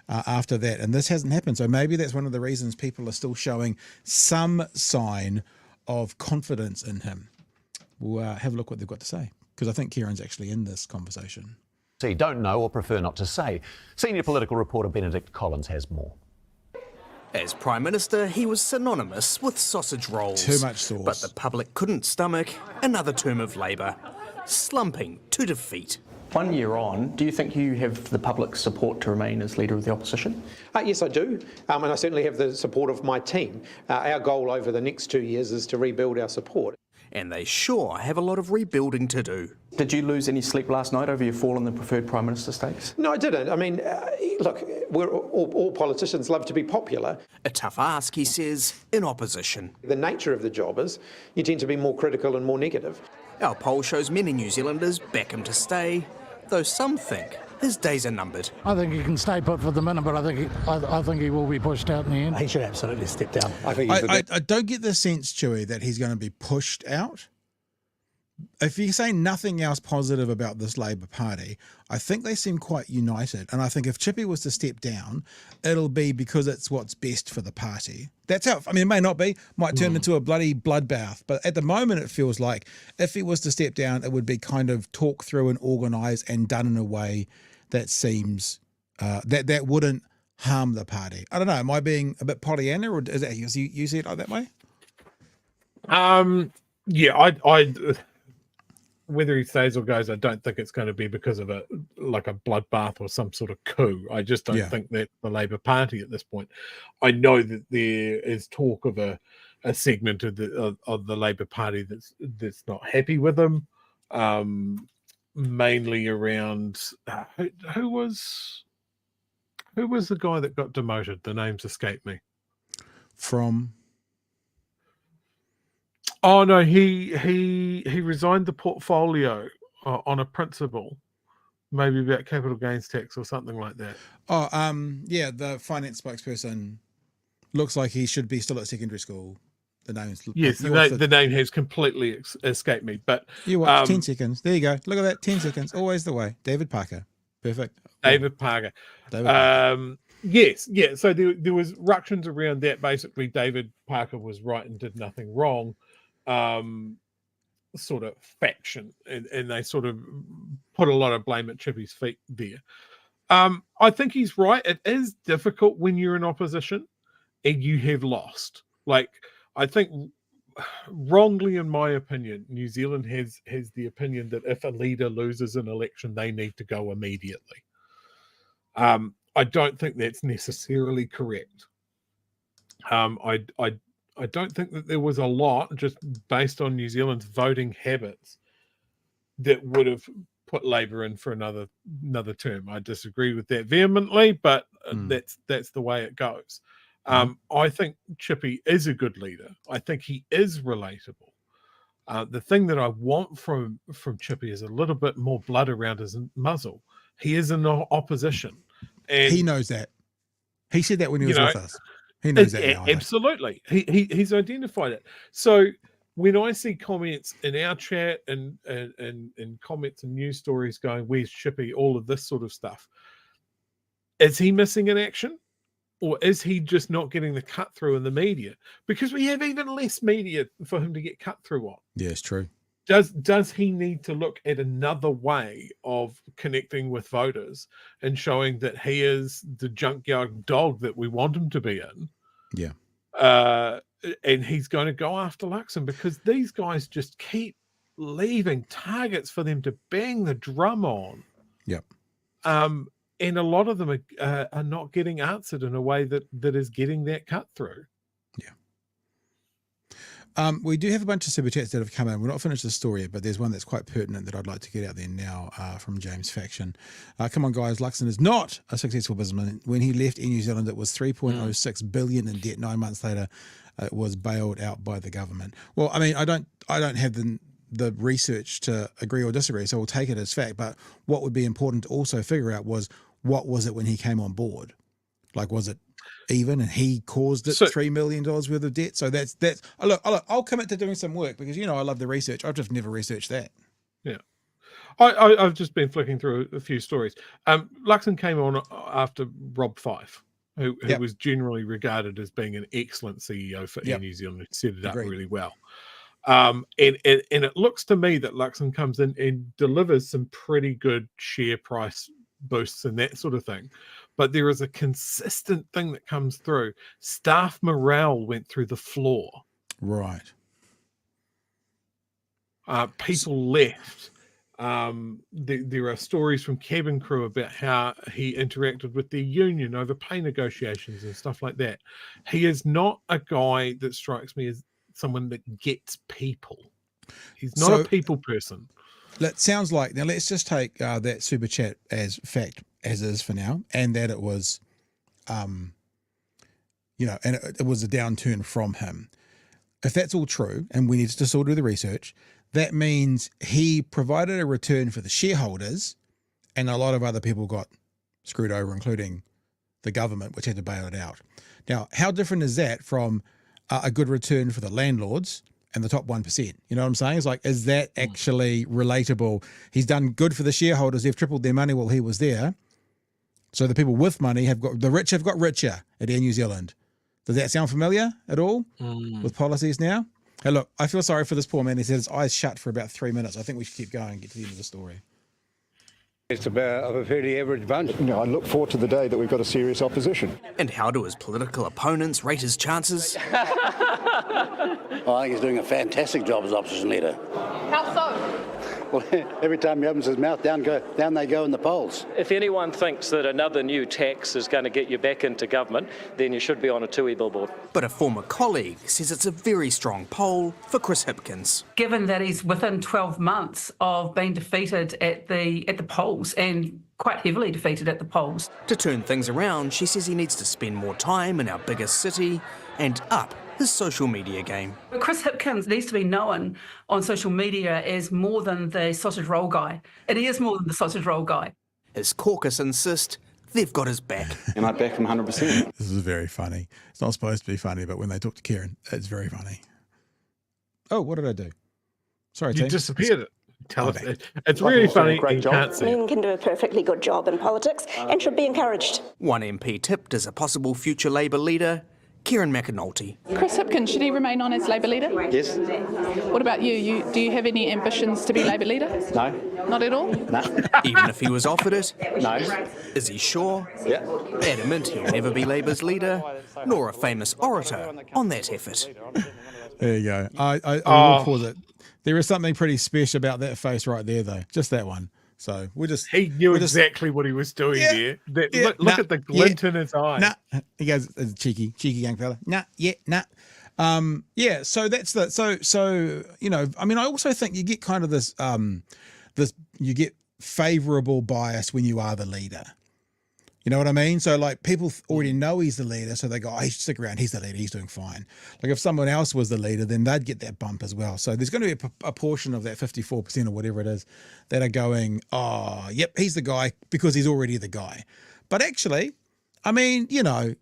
after that. And this hasn't happened. So maybe that's one of the reasons people are still showing some sign of confidence in him. We'll have a look what they've got to say, because I think Kieran's actually in this conversation. Don't know or prefer not to say. Senior political reporter Benedict Collins has more. As Prime Minister, he was synonymous with sausage rolls. Too much sauce. But the public couldn't stomach another term of Labour, slumping to defeat. 1 year on, do you think you have the public's support to remain as Leader of the Opposition? Yes, I do, and I certainly have the support of my team. Our goal over the next 2 years is to rebuild our support. And they sure have a lot of rebuilding to do. Did you lose any sleep last night over your fall in the preferred Prime Minister stakes? No, I didn't. I mean, look, all politicians love to be popular. A tough ask, he says, in opposition. The nature of the job is you tend to be more critical and more negative. Our poll shows many New Zealanders back him to stay, though some think his days are numbered. I think he can stay put for the minute, but I think he will be pushed out in the end. He should absolutely step down. I don't get the sense, Chewy, that he's going to be pushed out. If you say nothing else positive about this Labor Party, I think they seem quite united. And I think if Chippy was to step down, it'll be because it's what's best for the party. That's how, I mean, it may not be, might turn into a bloody bloodbath. But at the moment, it feels like if he was to step down, it would be kind of talked through and organised and done in a way that seems, that wouldn't harm the party. I don't know, am I being a bit Pollyanna, or is that, you see it like that way? Yeah, I whether he stays or goes, I don't think it's going to be because of a bloodbath or some sort of coup. I just don't think that the Labor Party at this point. I know that there is talk of a segment of the Labor Party that's not happy with him, mainly around who was the guy that got demoted? The names escape me. From. Oh no, he resigned the portfolio on a principle, maybe about capital gains tax or something like that. Oh, yeah, the finance spokesperson looks like he should be still at secondary school. The name's the name has completely escaped me. But you watch 10 seconds. There you go. Look at that, 10 seconds. Always the way. David Parker. Perfect. David Parker. Yes, yeah. So there was ructions around that. Basically, David Parker was right and did nothing wrong. Sort of faction, and they sort of put a lot of blame at Chippy's feet there. I think he's right. It is difficult when you're in opposition and you have lost. Like, I think wrongly, in my opinion, New Zealand has the opinion that if a leader loses an election, they need to go immediately. I don't think that's necessarily correct. I don't think that there was a lot, just based on New Zealand's voting habits, that would have put Labour in for another term. I disagree with that vehemently, but that's the way it goes. I think Chippy is a good leader. I think he is relatable. The thing that I want from Chippy is a little bit more blood around his muzzle. He is in opposition. And he knows that. He said that when he was with us. He knows that now. Absolutely. He's identified it. So when I see comments in our chat and comments and news stories going, where's Chippy, all of this sort of stuff, is he missing in action? Or is he just not getting the cut through in the media? Because we have even less media for him to get cut through on. Yeah, it's true. Does he need to look at another way of connecting with voters and showing that he is the junkyard dog that we want him to be in? Yeah. And he's going to go after Luxon because these guys just keep leaving targets for them to bang the drum on. Yep. And a lot of them are not getting answered in a way that is getting that cut through. We do have a bunch of super chats that have come in. We're not finished the story yet, but there's one that's quite pertinent that I'd like to get out there now from James Faction. Come on, guys. Luxon is not a successful businessman. When he left Air New Zealand, it was 3.06 billion in debt. 9 months later, it was bailed out by the government. Well, I mean, I don't have the research to agree or disagree, so we'll take it as fact. But what would be important to also figure out was what was it when he came on board? Like, was it even, and he caused it $3 million worth of debt? So that's look, I'll commit to doing some work because I love the research. I've just never researched that. Yeah, I've just been flicking through a few stories. Luxon came on after Rob Fife, who was generally regarded as being an excellent CEO for Air New Zealand, who set it up really well. And it looks to me that Luxon comes in and delivers some pretty good share price boosts and that sort of thing. But there is a consistent thing that comes through. Staff morale went through the floor. Right. People left. There are stories from cabin crew about how he interacted with the union over pay negotiations and stuff like that. He is not a guy that strikes me as someone that gets people. He's not a people person. That sounds like, now let's just take that super chat as fact as is for now, and that it was, and it was a downturn from him. If that's all true, and we need to still do the research, that means he provided a return for the shareholders, and a lot of other people got screwed over, including the government, which had to bail it out. Now, how different is that from a good return for the landlords and the top 1%? You know what I'm saying? It's like, is that actually relatable? He's done good for the shareholders. They've tripled their money while he was there. So the people with money the rich have got richer at Air New Zealand. Does that sound familiar at all with policies now? Hey, look, I feel sorry for this poor man. He said his eyes shut for about 3 minutes. I think we should keep going and get to the end of the story. It's about a fairly average bunch. I look forward to the day that we've got a serious opposition. And how do his political opponents rate his chances? I think he's doing a fantastic job as opposition leader. How so? Well, every time he opens his mouth, down they go in the polls. If anyone thinks that another new tax is going to get you back into government, then you should be on a TUI billboard. But a former colleague says it's a very strong poll for Chris Hipkins. Given that he's within 12 months of being defeated at the polls, and quite heavily defeated at the polls. To turn things around, she says he needs to spend more time in our biggest city and up his social media game. Chris Hipkins needs to be known on social media as more than the sausage roll guy. And he is more than the sausage roll guy. His caucus insist they've got his back. And I back him 100%. This is very funny. It's not supposed to be funny, but when they talk to Kieran, it's very funny. Oh, what did I do? Sorry, You team. disappeared. Tell us. It's really funny. You can't see. Men can do a perfectly good job in politics and should be encouraged. One MP tipped as a possible future Labour leader, Kieran McAnulty. Chris Hipkins, should he remain on as Labour leader? Yes. What about you? Do you have any ambitions to be Labour leader? No. Not at all? No. Even if he was offered it? No. Is he sure? Yeah. Adamant he'll never be Labour's leader, nor a famous orator on that effort. There you go. I will pause it. There is something pretty special about that face right there, though. Just that one. So he knew exactly what he was doing there. Look at the glint in his eye. Nah. He goes, cheeky young fella. So that's so I mean, I also think you get kind of this you get favorable bias when you are the leader. You know what I mean? So like people already know he's the leader, so they go, he should stick around. He's the leader. He's doing fine. Like if someone else was the leader, then they'd get that bump as well. So there's going to be a portion of that 54% or whatever it is that are going, oh, yep, he's the guy because he's already the guy. But actually, I mean, Kieran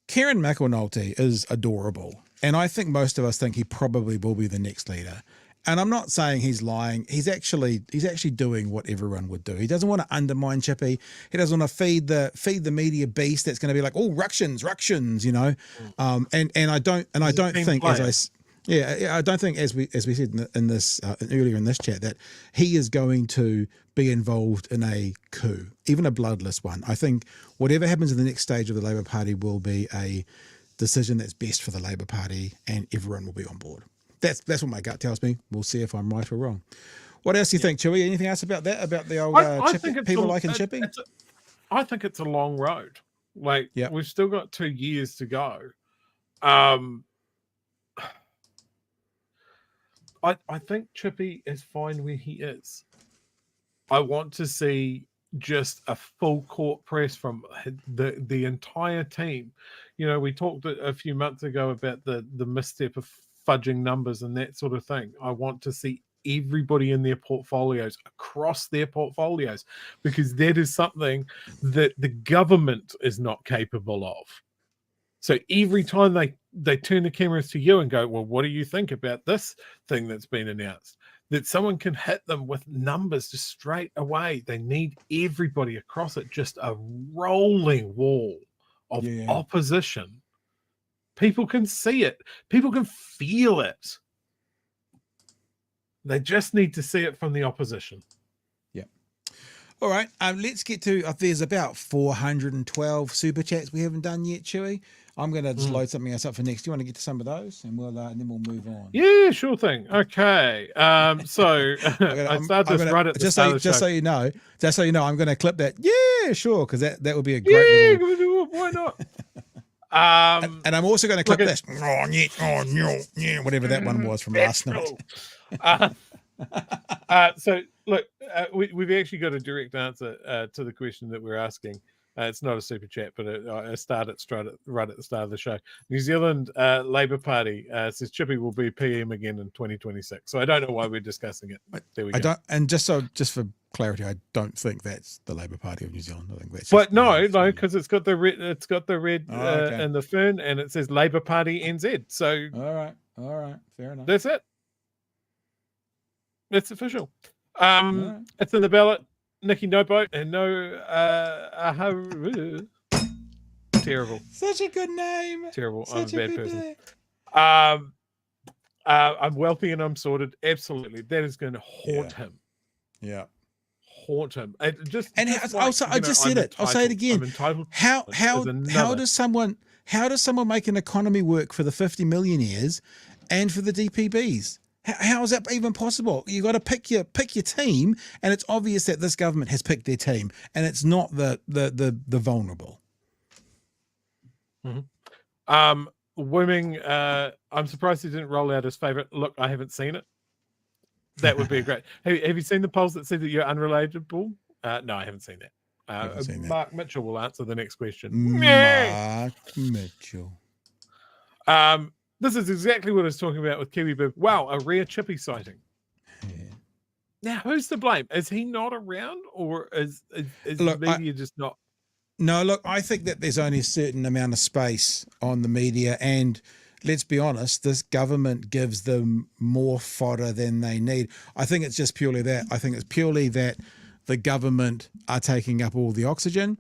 McAnulty is adorable. And I think most of us think he probably will be the next leader. And I'm not saying he's lying. He's actually doing what everyone would do. He doesn't want to undermine Chippy. He doesn't want to feed the media beast that's going to be like, oh, ructions, And I don't think Yeah, I don't think, as we said in this earlier in this chat, that he is going to be involved in a coup, even a bloodless one. I think whatever happens in the next stage of the Labour Party will be a decision that's best for the Labour Party, and everyone will be on board. That's what my gut tells me. We'll see if I'm right or wrong. What else do you think, Chewy? Anything else about that? About the old Chippy, people liking Chippy? I think it's a long road. Like, we've still got 2 years to go. I think Chippy is fine where he is. I want to see just a full court press from the entire team. You know, we talked a few months ago about the misstep of fudging numbers and that sort of thing. I want to see everybody in their portfolios, across their portfolios, because that is something that the government is not capable of. So every time they turn the cameras to you and go, well, what do you think about this thing that's been announced? That someone can hit them with numbers just straight away. They need everybody across it, just a rolling wall of opposition. People can see it. People can feel it. They just need to see it from the opposition. Yeah. All right. Let's get to, there's about 412 super chats we haven't done yet, Chewy. I'm going to just load something else up for next. Do you want to get to some of those, and and then we'll move on? Yeah, sure thing. Okay. So I started this right at the start of the show. Just so you know, I'm going to clip that. Yeah, sure, because that would be a great little... why not? And I'm also going to clip this. Whatever that one was from last night. So look, we've actually got a direct answer to the question that we're asking. It's not a super chat, but I started right at the start of the show. New Zealand Labour Party says Chippy will be PM again in 2026. So I don't know why we're discussing it. There we go. I don't, and just for clarity, I don't think that's the Labour Party of New Zealand. I think that's. But no, because it's got the red, and the fern, and it says Labour Party NZ. So all right, fair enough. That's it. It's official. It's in the ballot. Nikki no boat and no terrible. Such a good name. Terrible. Such I'm a bad person. I'm wealthy and I'm sorted. Absolutely. That is going to haunt him. Yeah. Haunt him. I just said it. I'll say it again. I'm entitled. How does someone make an economy work for the 50 millionaires and for the DPBs? How is that even possible? You got to pick your team, and it's obvious that this government has picked their team, and it's not the vulnerable. Mm-hmm. Wooming, I'm surprised he didn't roll out his favourite. Look, I haven't seen it. That would be a great. Have you seen the polls that said that you're unrelatable? No, I haven't seen that. Mark Mitchell will answer the next question. Mark Mitchell. This is exactly what I was talking about with Kiwi Bib. Wow, a rare Chippy sighting. Yeah. Now, who's to blame? Is he not around, or is media just not? No, look, I think that there's only a certain amount of space on the media, and let's be honest, this government gives them more fodder than they need. I think it's just purely that. I think it's purely that the government are taking up all the oxygen,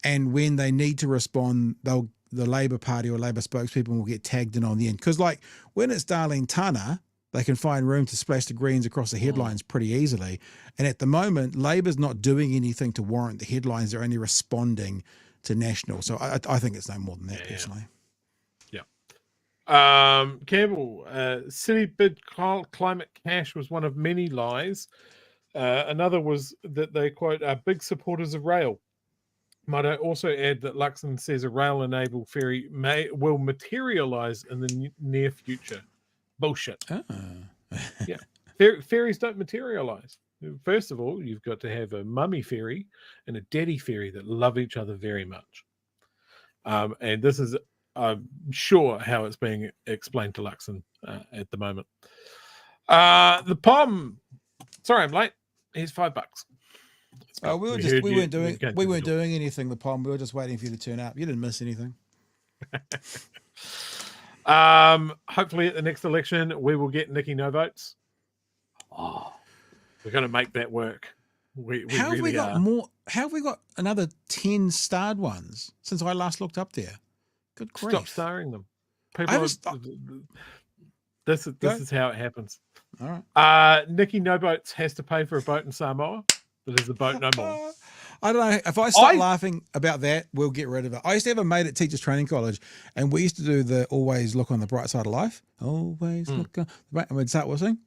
and when they need to respond, the Labour Party or Labour spokespeople will get tagged in on the end. Because, like, when it's Darlene Tana, they can find room to splash the Greens across the headlines pretty easily. And at the moment, Labour's not doing anything to warrant the headlines. They're only responding to National. So I think it's no more than that, personally. Yeah. Campbell, city bid climate cash was one of many lies. Another was that they, quote, are big supporters of rail. Might I also add that Luxon says a rail-enabled ferry will materialise in the near future. Bullshit. Yeah, ferries don't materialise. First of all, you've got to have a mummy ferry and a daddy ferry that love each other very much. And this is, I'm sure, how it's being explained to Luxon at the moment. The POM. Sorry, I'm late. Here's $5. We weren't doing anything. The POM. We were just waiting for you to turn up. You didn't miss anything. Hopefully, at the next election, we will get Nikki no votes. Oh, we're going to make that work. How have we got more? How have we got another 10 starred ones since I last looked up there? Good grief! Stop starring them. This is how it happens. All right. Nikki No Boats has to pay for a boat in Samoa. That is the boat no more. I don't know. If I start laughing about that, we'll get rid of it. I used to have a mate at Teachers Training College, and we used to do the always look on the bright side of life. Always look on the bright, and we'd start whistling,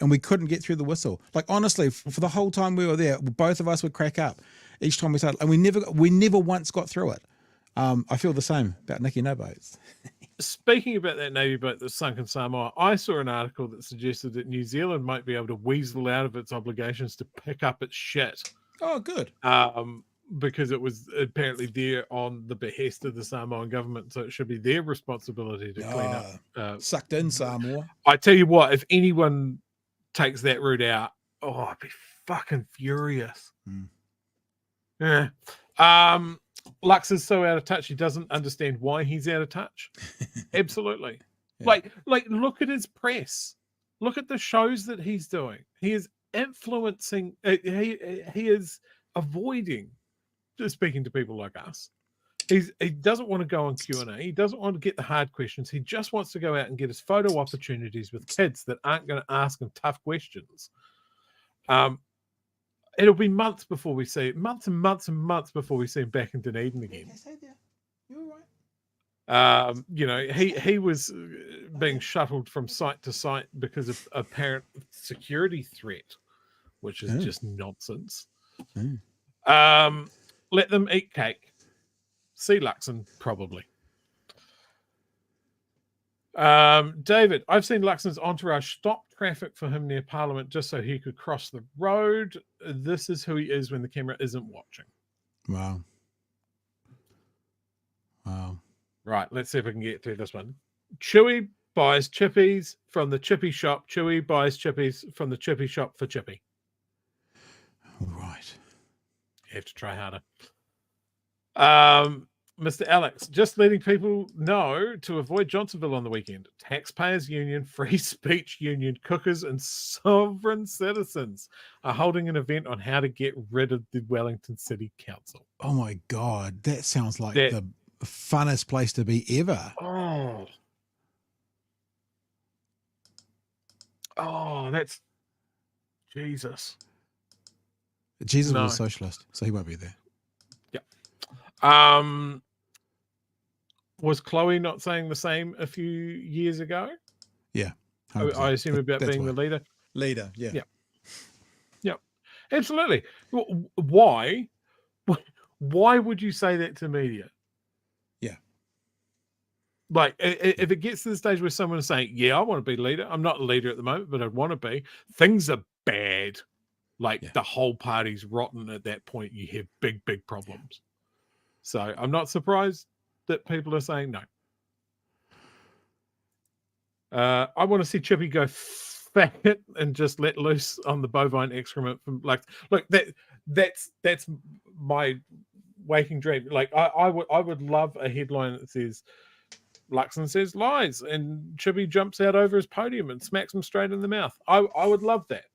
and we couldn't get through the whistle. Like, honestly, for the whole time we were there, both of us would crack up each time we started, and we never once got through it. I feel the same about Nikki No Boats. Speaking about that Navy boat that sunk in Samoa, I saw an article that suggested that New Zealand might be able to weasel out of its obligations to pick up its shit. Oh, good. Because it was apparently there on the behest of the Samoan government, so it should be their responsibility to clean up. Sucked in Samoa. I tell you what, if anyone takes that route out, I'd be fucking furious. Yeah. Lux is so out of touch, he doesn't understand why he's out of touch. Absolutely. Yeah. Like, look at his press. Look at the shows that he's doing. He is influencing. He is avoiding speaking to people like us. He doesn't want to go on Q&A. He doesn't want to get the hard questions. He just wants to go out and get his photo opportunities with kids that aren't going to ask him tough questions. It'll be months before we see it. Months and months and months before we see him back in Dunedin again. You're right. He was being shuttled from site to site because of apparent security threat, which is just nonsense. Let them eat cake. See Luxon, probably. David, I've seen Luxon's entourage stop traffic for him near Parliament just so he could cross the road. This is who he is when the camera isn't watching. Wow. Right, let's see if we can get through this one. Chewy buys chippies from the Chippy shop. Chewy buys chippies from the Chippy shop for Chippy. Right. You have to try harder. Mr. Alex, just letting people know to avoid Johnsonville on the weekend. Taxpayers Union, Free Speech Union, Cookers and Sovereign Citizens are holding an event on how to get rid of the Wellington City Council. Oh my God, that sounds like the funnest place to be ever. Oh, that's Jesus. Jesus was a socialist, so he won't be there. Was Chloe not saying the same a few years ago? Yeah. I assume about That's being why. the leader. Leader, yeah. Yeah. Absolutely. Why? Why would you say that to media? Yeah. Like, if it gets to the stage where someone is saying, yeah, I want to be leader. I'm not a leader at the moment, but I'd want to be. Things are bad. Like, the whole party's rotten at that point. You have big, big problems. So I'm not surprised that people are saying no. I want to see Chippy go fat and just let loose on the bovine excrement from like. Look, that's my waking dream. Like I would love a headline that says Luxon says lies and Chippy jumps out over his podium and smacks him straight in the mouth. I would love that.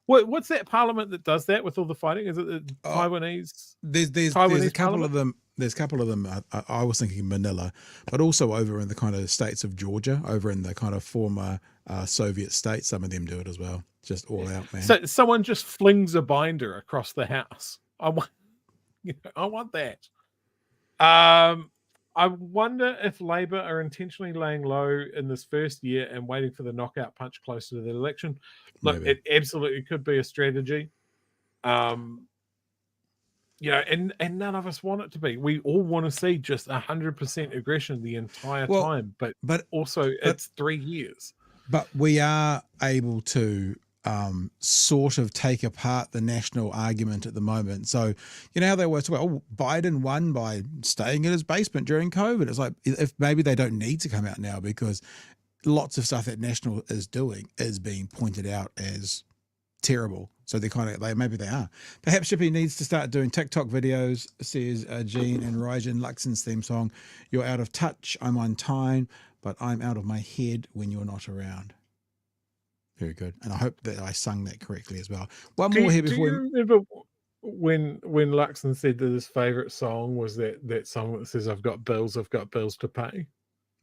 What's that parliament that does that with all the fighting? Is it the Taiwanese? There's Taiwanese a couple parliament? of them. There's a couple of them. I was thinking Manila, but also over in the kind of states of Georgia, over in the kind of former Soviet states. Some of them do it as well. Just all out, man. So someone just flings a binder across the house. I want that. I wonder if Labor are intentionally laying low in this first year and waiting for the knockout punch closer to the election. Look, Maybe. it absolutely could be a strategy. And none of us want it to be. We all want to see just 100% aggression the entire time, but also it's 3 years. But we are able to sort of take apart the national argument at the moment. So, you know how they always talk about, Biden won by staying in his basement during COVID. It's like, if maybe they don't need to come out now because lots of stuff that National is doing is being pointed out as terrible. So maybe they are. Perhaps Chippy needs to start doing TikTok videos, says Jean and Ryjan, Luxon's theme song. You're out of touch, I'm on time, but I'm out of my head when you're not around. Very good. And I hope that I sung that correctly as well. One more here before Do you remember when Luxon said that his favourite song was that song that says, I've got bills to pay?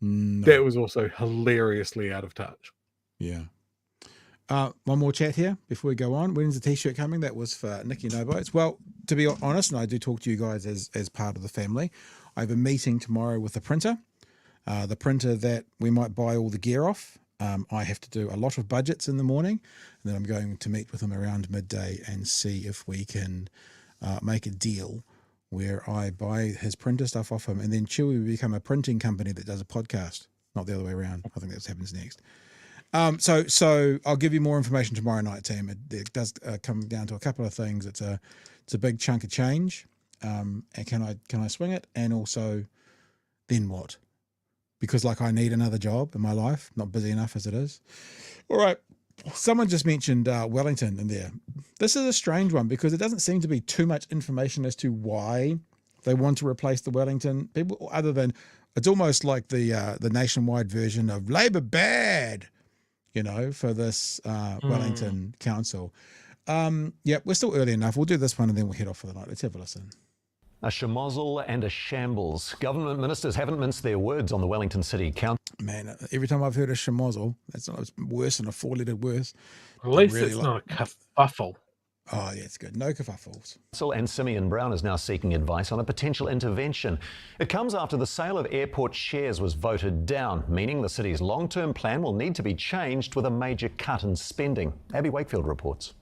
No. That was also hilariously out of touch. Yeah. One more chat here before we go on. When's the t-shirt coming? That was for Nikki No Boats. Well, to be honest, and I do talk to you guys as part of the family, I have a meeting tomorrow with the printer that we might buy all the gear off. I have to do a lot of budgets in the morning, and then I'm going to meet with him around midday and see if we can make a deal where I buy his printer stuff off him, and then Chewy will become a printing company that does a podcast, not the other way around. I think that happens next. So I'll give you more information tomorrow night, team. It does come down to a couple of things. It's a big chunk of change, and can I swing it? And also, then what? Because I need another job in my life, not busy enough as it is. All right. Someone just mentioned Wellington in there. This is a strange one because it doesn't seem to be too much information as to why they want to replace the Wellington people, other than it's almost like the nationwide version of Labor bad, for this Wellington council. Yeah, we're still early enough. We'll do this one and then we'll head off for the night. Let's have a listen. A schmozzle and a shambles. Government ministers haven't minced their words on the Wellington City Council. Man, every time I've heard a schmozzle, it's worse than a four-lettered worse. At least it's not a kerfuffle. Oh, yeah, it's good. No kerfuffles. And Simeon Brown is now seeking advice on a potential intervention. It comes after the sale of airport shares was voted down, meaning the city's long-term plan will need to be changed with a major cut in spending. Abby Wakefield reports.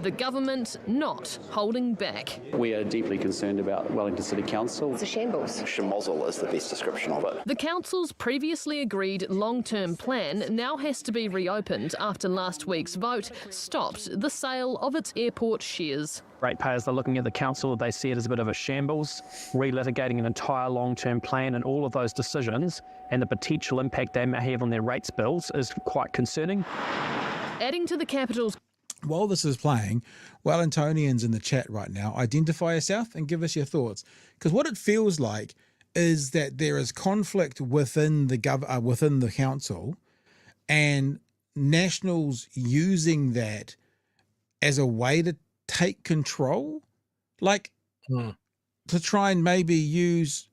The government not holding back. We are deeply concerned about Wellington City Council. It's a shambles. Schmozzle is the best description of it. The council's previously agreed long-term plan now has to be reopened after last week's vote stopped the sale of its airport shares. Ratepayers are looking at the council, they see it as a bit of a shambles, relitigating an entire long-term plan, and all of those decisions and the potential impact they may have on their rates bills is quite concerning. Adding to the capital's... While this is playing, Wellingtonians in the chat right now, identify yourself and give us your thoughts. Because what it feels like is that there is conflict within the council, and Nationals using that as a way to take control, to try and maybe use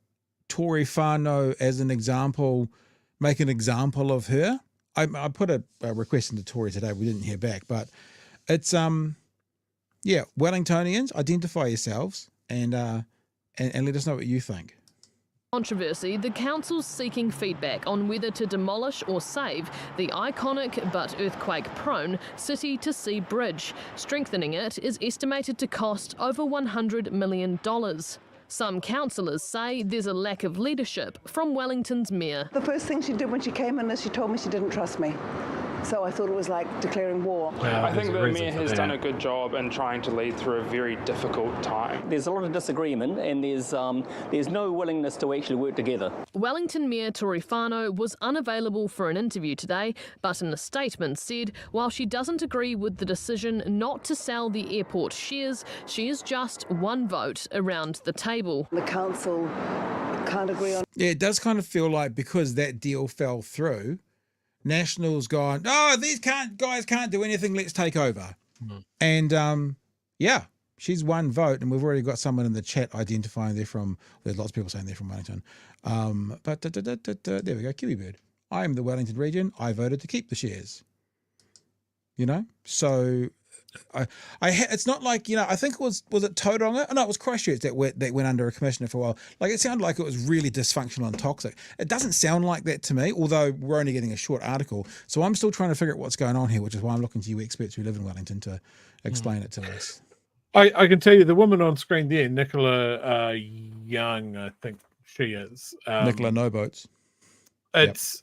Tory whānau as an example, make an example of her. I put a request into Tory today. We didn't hear back, but it's Wellingtonians, identify yourselves and let us know what you think. Controversy, the council's seeking feedback on whether to demolish or save the iconic but earthquake-prone City to Sea Bridge. Strengthening it is estimated to cost over $100 million. Some councillors say there's a lack of leadership from Wellington's mayor. The first thing she did when she came in is she told me she didn't trust me. So I thought it was like declaring war. I think the mayor has done a good job in trying to lead through a very difficult time. There's a lot of disagreement and there's no willingness to actually work together. Wellington Mayor Tory whānau was unavailable for an interview today, but in a statement said while she doesn't agree with the decision not to sell the airport shares, she is just one vote around the table. The council can't agree on... Yeah, it does kind of feel like because that deal fell through, Nationals gone, these guys can't do anything, let's take over. And she's one vote, and we've already got someone in the chat identifying they're from, there's lots of people saying they're from Wellington. But there we go, Kiwi Bird. I am the Wellington region, I voted to keep the shares. So it's not like, I think it was it Tauranga? Oh, no, it was Christchurch that went under a commissioner for a while. It sounded like it was really dysfunctional and toxic. It doesn't sound like that to me, although we're only getting a short article. So I'm still trying to figure out what's going on here, which is why I'm looking to you experts who live in Wellington to explain it to us. I can tell you the woman on screen there, Nicola Young, I think she is. Nicola No Boats. It's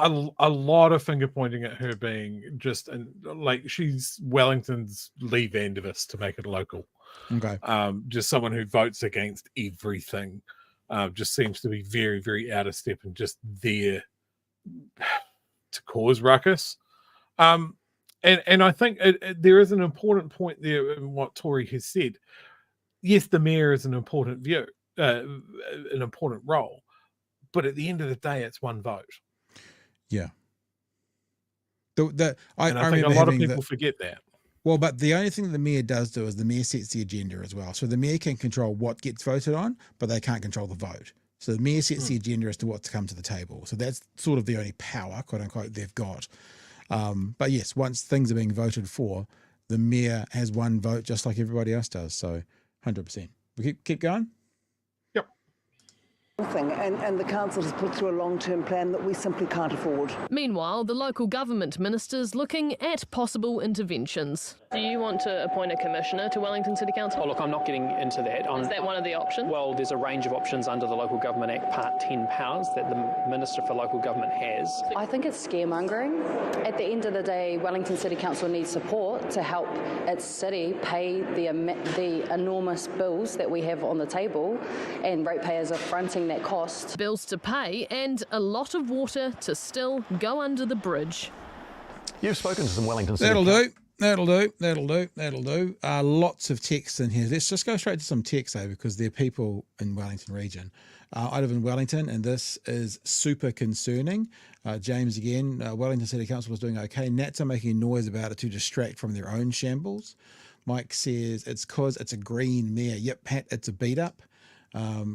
a lot of finger pointing at her being just she's Wellington's Lee Vandervis to make it local. Okay. Just someone who votes against everything. Just seems to be very, very out of step and just there to cause ruckus. And I think there is an important point there in what Tory has said. Yes, the mayor is an important an important role, but at the end of the day, it's one vote. Yeah. I think a lot of people forget that. Well, but the only thing the mayor does do is the mayor sets the agenda as well. So the mayor can control what gets voted on, but they can't control the vote. So the mayor sets the agenda as to what to come to the table. So that's sort of the only power, quote unquote, they've got. But yes, once things are being voted for, the mayor has one vote just like everybody else does. So 100%. We keep going? Thing, and the council has put through a long-term plan that we simply can't afford. Meanwhile, the local government minister's looking at possible interventions. Do you want to appoint a commissioner to Wellington City Council? Oh, look, I'm not getting into that. Is that one of the options? Well, there's a range of options under the Local Government Act Part 10 powers that the Minister for Local Government has. I think it's scaremongering. At the end of the day, Wellington City Council needs support to help its city pay the enormous bills that we have on the table, and ratepayers are fronting that cost. Bills to pay and a lot of water to still go under the bridge. You've spoken to some Wellington City. That'll do. Lots of texts in here. Let's just go straight to some texts though, because they're people in Wellington region. I live in Wellington, and this is super concerning. James again, Wellington City Council is doing okay. Nats are making noise about it to distract from their own shambles. Mike says it's because it's a green mayor. Yep, Pat, it's a beat up.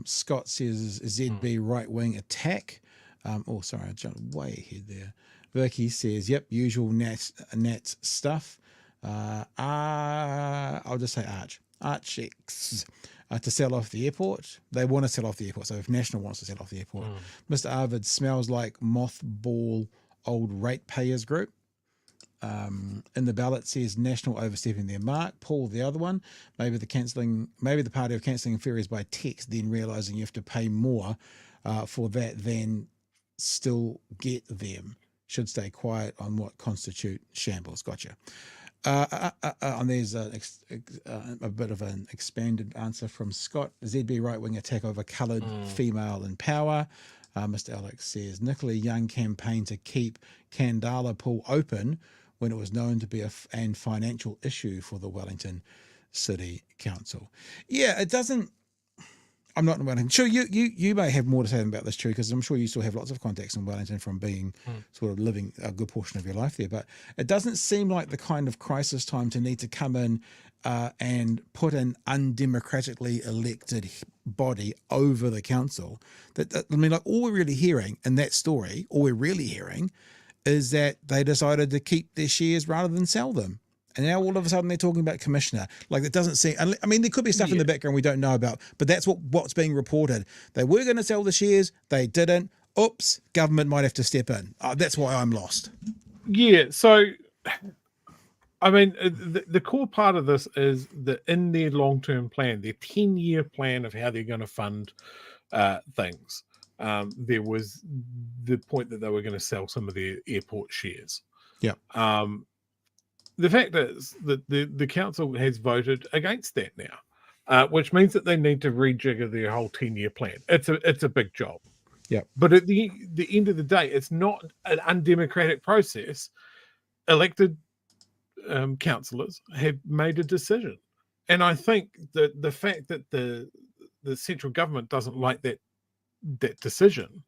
Scott says ZB right wing attack. Oh, sorry, I jumped way ahead there. Vicky says, yep, usual Nats stuff. I'll just say Archix. To sell off the airport. They want to sell off the airport. So if National wants to sell off the airport. Mr. Arvid smells like mothball old ratepayers group. In the ballot says National overstepping their mark. Paul, the other one, maybe the party of cancelling ferries by text, then realising you have to pay more for that than still get them. Should stay quiet on what constitute shambles. Gotcha. And there's a bit of an expanded answer from Scott. ZB right-wing attack over coloured female in power. Mr. Alex says, Nicola Young campaign to keep Kandala Pool open when it was known to be a financial issue for the Wellington City Council. Yeah, it doesn't... I'm not in Wellington. Sure, you may have more to say about this, True, because I'm sure you still have lots of contacts in Wellington from being sort of living a good portion of your life there. But it doesn't seem like the kind of crisis time to need to come in and put an undemocratically elected body over the council. I mean, like all we're really hearing in that story, all we're really hearing is that they decided to keep their shares rather than sell them. And now all of a sudden they're talking about commissioner. Like it doesn't seem, I mean, there could be stuff in the background we don't know about, but that's what's being reported. They were going to sell the shares. They didn't. Oops, government might have to step in. That's why I'm lost. Yeah. So, I mean, the core part of this is that in their long-term plan, their 10-year plan of how they're going to fund things, there was the point that they were going to sell some of their airport shares. Yeah. The fact is that the council has voted against that now, which means that they need to rejigger their whole 10-year plan. It's a big job. Yeah. But at the end of the day, it's not an undemocratic process. Elected councillors have made a decision. And I think that the fact that the central government doesn't like that decision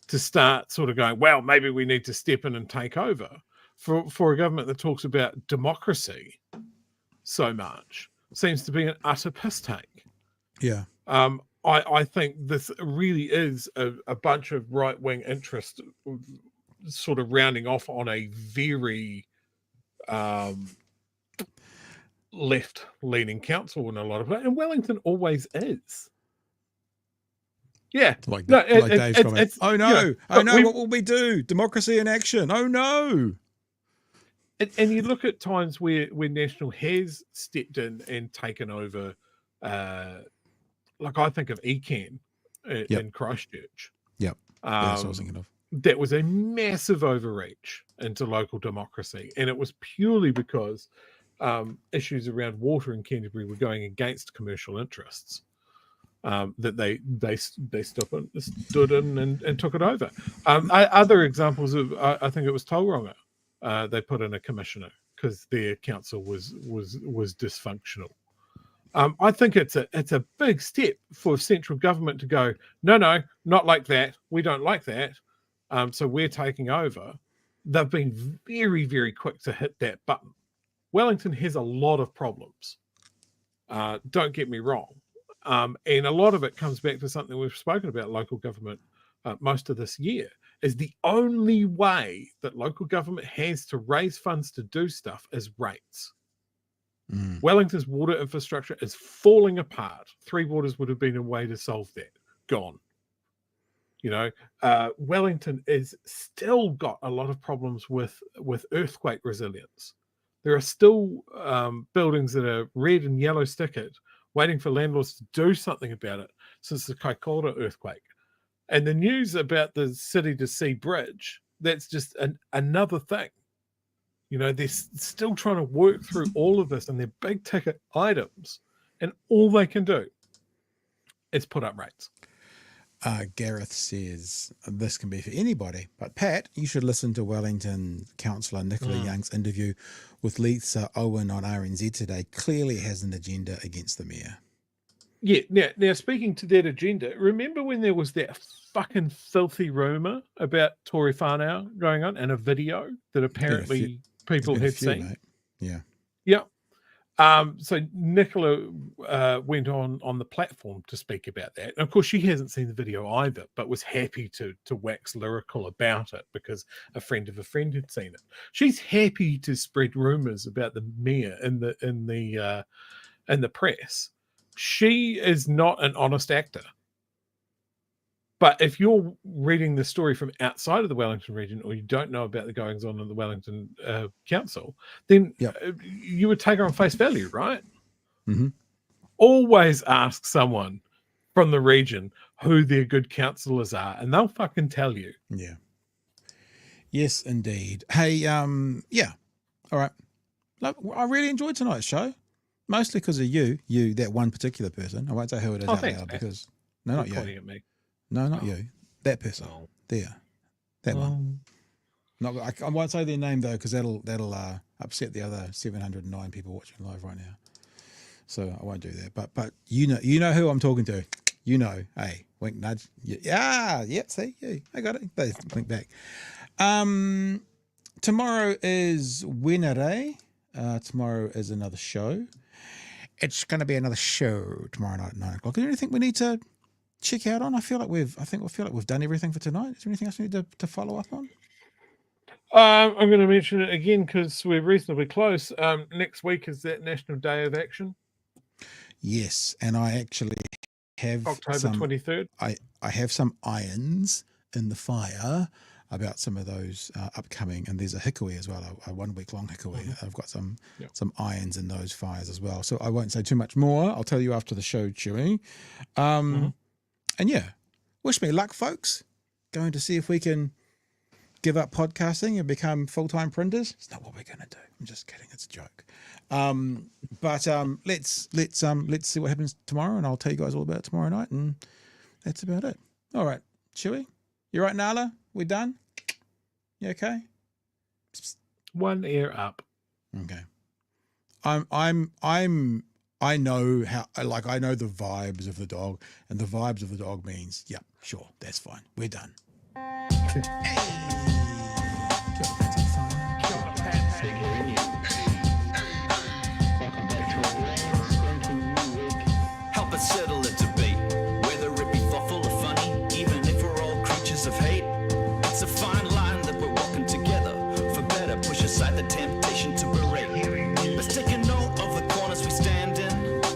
to start sort of going, well, maybe we need to step in and take over. For a government that talks about democracy so much seems to be an utter piss take. Yeah. I think this really is a bunch of right-wing interest sort of rounding off on a very left-leaning council in a lot of it. And Wellington always is. Yeah. Like Dave's comment. Oh no, what will we do? Democracy in action. Oh no. And you look at times where National has stepped in and taken over, like I think of ECAN in Christchurch. Yep. That's what I was thinking of. That was a massive overreach into local democracy. And it was purely because issues around water in Canterbury were going against commercial interests. That they stood in and took it over. Other examples of, I think it was Tauranga. They put in a commissioner because their council was dysfunctional. I think it's a big step for central government to go, no, not like that. We don't like that. So we're taking over. They've been very, very quick to hit that button. Wellington has a lot of problems. Don't get me wrong. And a lot of it comes back to something we've spoken about local government most of this year, is the only way that local government has to raise funds to do stuff is rates. Wellington's water infrastructure is falling apart. Three Waters would have been a way to solve that. Gone. Wellington is still got a lot of problems with earthquake resilience. There are still buildings that are red and yellow stickered, waiting for landlords to do something about it since the Kaikoura earthquake. And the news about the City to Sea Bridge, that's just another thing. They're still trying to work through all of this, and they're big ticket items, and all they can do is put up rates. Gareth says this can be for anybody, but Pat, you should listen to Wellington Councillor Nicola Young's interview with Lisa Owen on RNZ today. Clearly has an agenda against the mayor. Yeah. Now speaking to that agenda, remember when there was that fucking filthy rumor about Tory whānau going on, and a video that apparently people have seen? Mate. Yeah. Yeah. So Nicola went on the platform to speak about that. And of course, she hasn't seen the video either, but was happy to wax lyrical about it because a friend of a friend had seen it. She's happy to spread rumors about the mayor in the press. She is not an honest actor. But if you're reading the story from outside of the Wellington region, or you don't know about the goings on in the Wellington Council, then you would take her on face value, right? Mm-hmm. Always ask someone from the region who their good councillors are, and they'll fucking tell you. Yeah. Yes, indeed. Hey, yeah. All right. Look, I really enjoyed tonight's show, mostly because of you, that one particular person. I won't say who it is out loud because no, not you. Pointing at me. No, not you. That person there, that one. Not. I won't say their name though, because that'll upset the other 709 people watching live right now. So I won't do that. But you know who I'm talking to. Hey, wink, nudge. Yeah. See you. I got it. They wink back. Tomorrow is Wednesday. Tomorrow is another show. It's going to be another show tomorrow night at 9 o'clock. Is there anything we need to check out on? I feel like we've done everything for tonight. Is there anything else we need to follow up on? I'm going to mention it again because we're reasonably close. Next week is that National Day of Action. Yes, and I actually have October 23rd. I have some irons in the fire about some of those upcoming, and there's a hikoi as well, a 1 week long hikoi. Mm-hmm. I've got some irons in those fires as well. So I won't say too much more. I'll tell you after the show, Chewy. And yeah, wish me luck, folks. Going to see if we can give up podcasting and become full-time printers. It's not what we're going to do. I'm just kidding. It's a joke. But let's see what happens tomorrow, and I'll tell you guys all about it tomorrow night. And that's about it. All right, Chewy, you right, Nala? We done? You okay? One ear up. Okay. I know I know the vibes of the dog, and the vibes of the dog means, yep, sure, that's fine. We're done. Help us settle a debate, whether it be thoughtful or funny, even if we're all creatures of hate. It's a fine line that we're walking together. For better, push aside the temptation to berate. Let's take a note of the corners we stand in.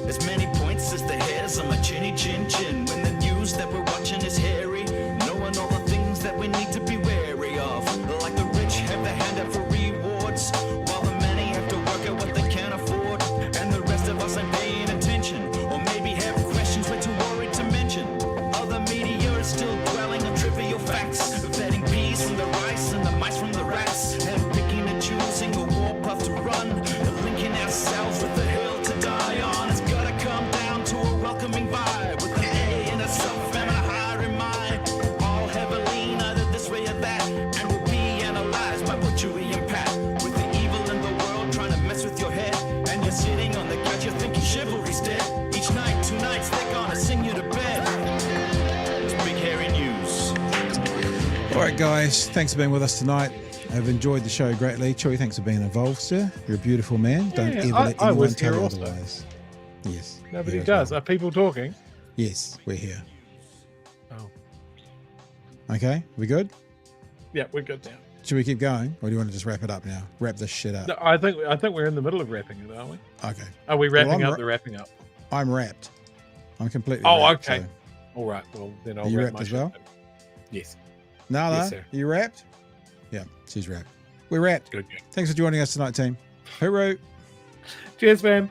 As many points as the hairs on my chinny chin chin. When the news that we're watching is hairy, knowing all the things that we need to be wary of. Like the rich have the hand out for rewards, while the many have to work out what they can afford. And the rest of us ain't paying attention, or maybe have questions we're too worried to mention. Other media is still dwelling on trivial facts, vetting peas from the rice and the mice from the rats, and picking and choosing a war path to run, and linking ourselves with the hill to die on. It's gotta come down to a welcoming vibe, with an A and a self and a higher in mind. All heavily either this way or that, and we'll be analyzed by Butchery and Pat. With the evil in the world trying to mess with your head, and you're sitting on the couch, you're thinking chivalry's dead. Each night, 2 nights, they're gonna sing you to bed. It's Big Hairy News. All right, guys, thanks for being with us tonight. I've enjoyed the show greatly. Chewy, thanks for being involved, sir. You're a beautiful man. Don't ever let anyone tell you otherwise. Yes. Nobody here as does. well. Are people talking? Yes, we're here. Oh. Okay, we good? Yeah, we're good now. Should we keep going, or do you want to just wrap it up now? Wrap this shit up. No, I think we're in the middle of wrapping it, aren't we? Okay. Are we wrapping Well, up the wrapping up? I'm wrapped. I'm completely. Oh, wrapped, okay. so- All right. Well, then I'll Are you wrap wrapped my as shit well? then. Yes. Nala, Yes, sir. are you wrapped? Yeah, she's wrapped. We're wrapped. Good, good. Thanks for joining us tonight, team. Hooroo. Cheers, man.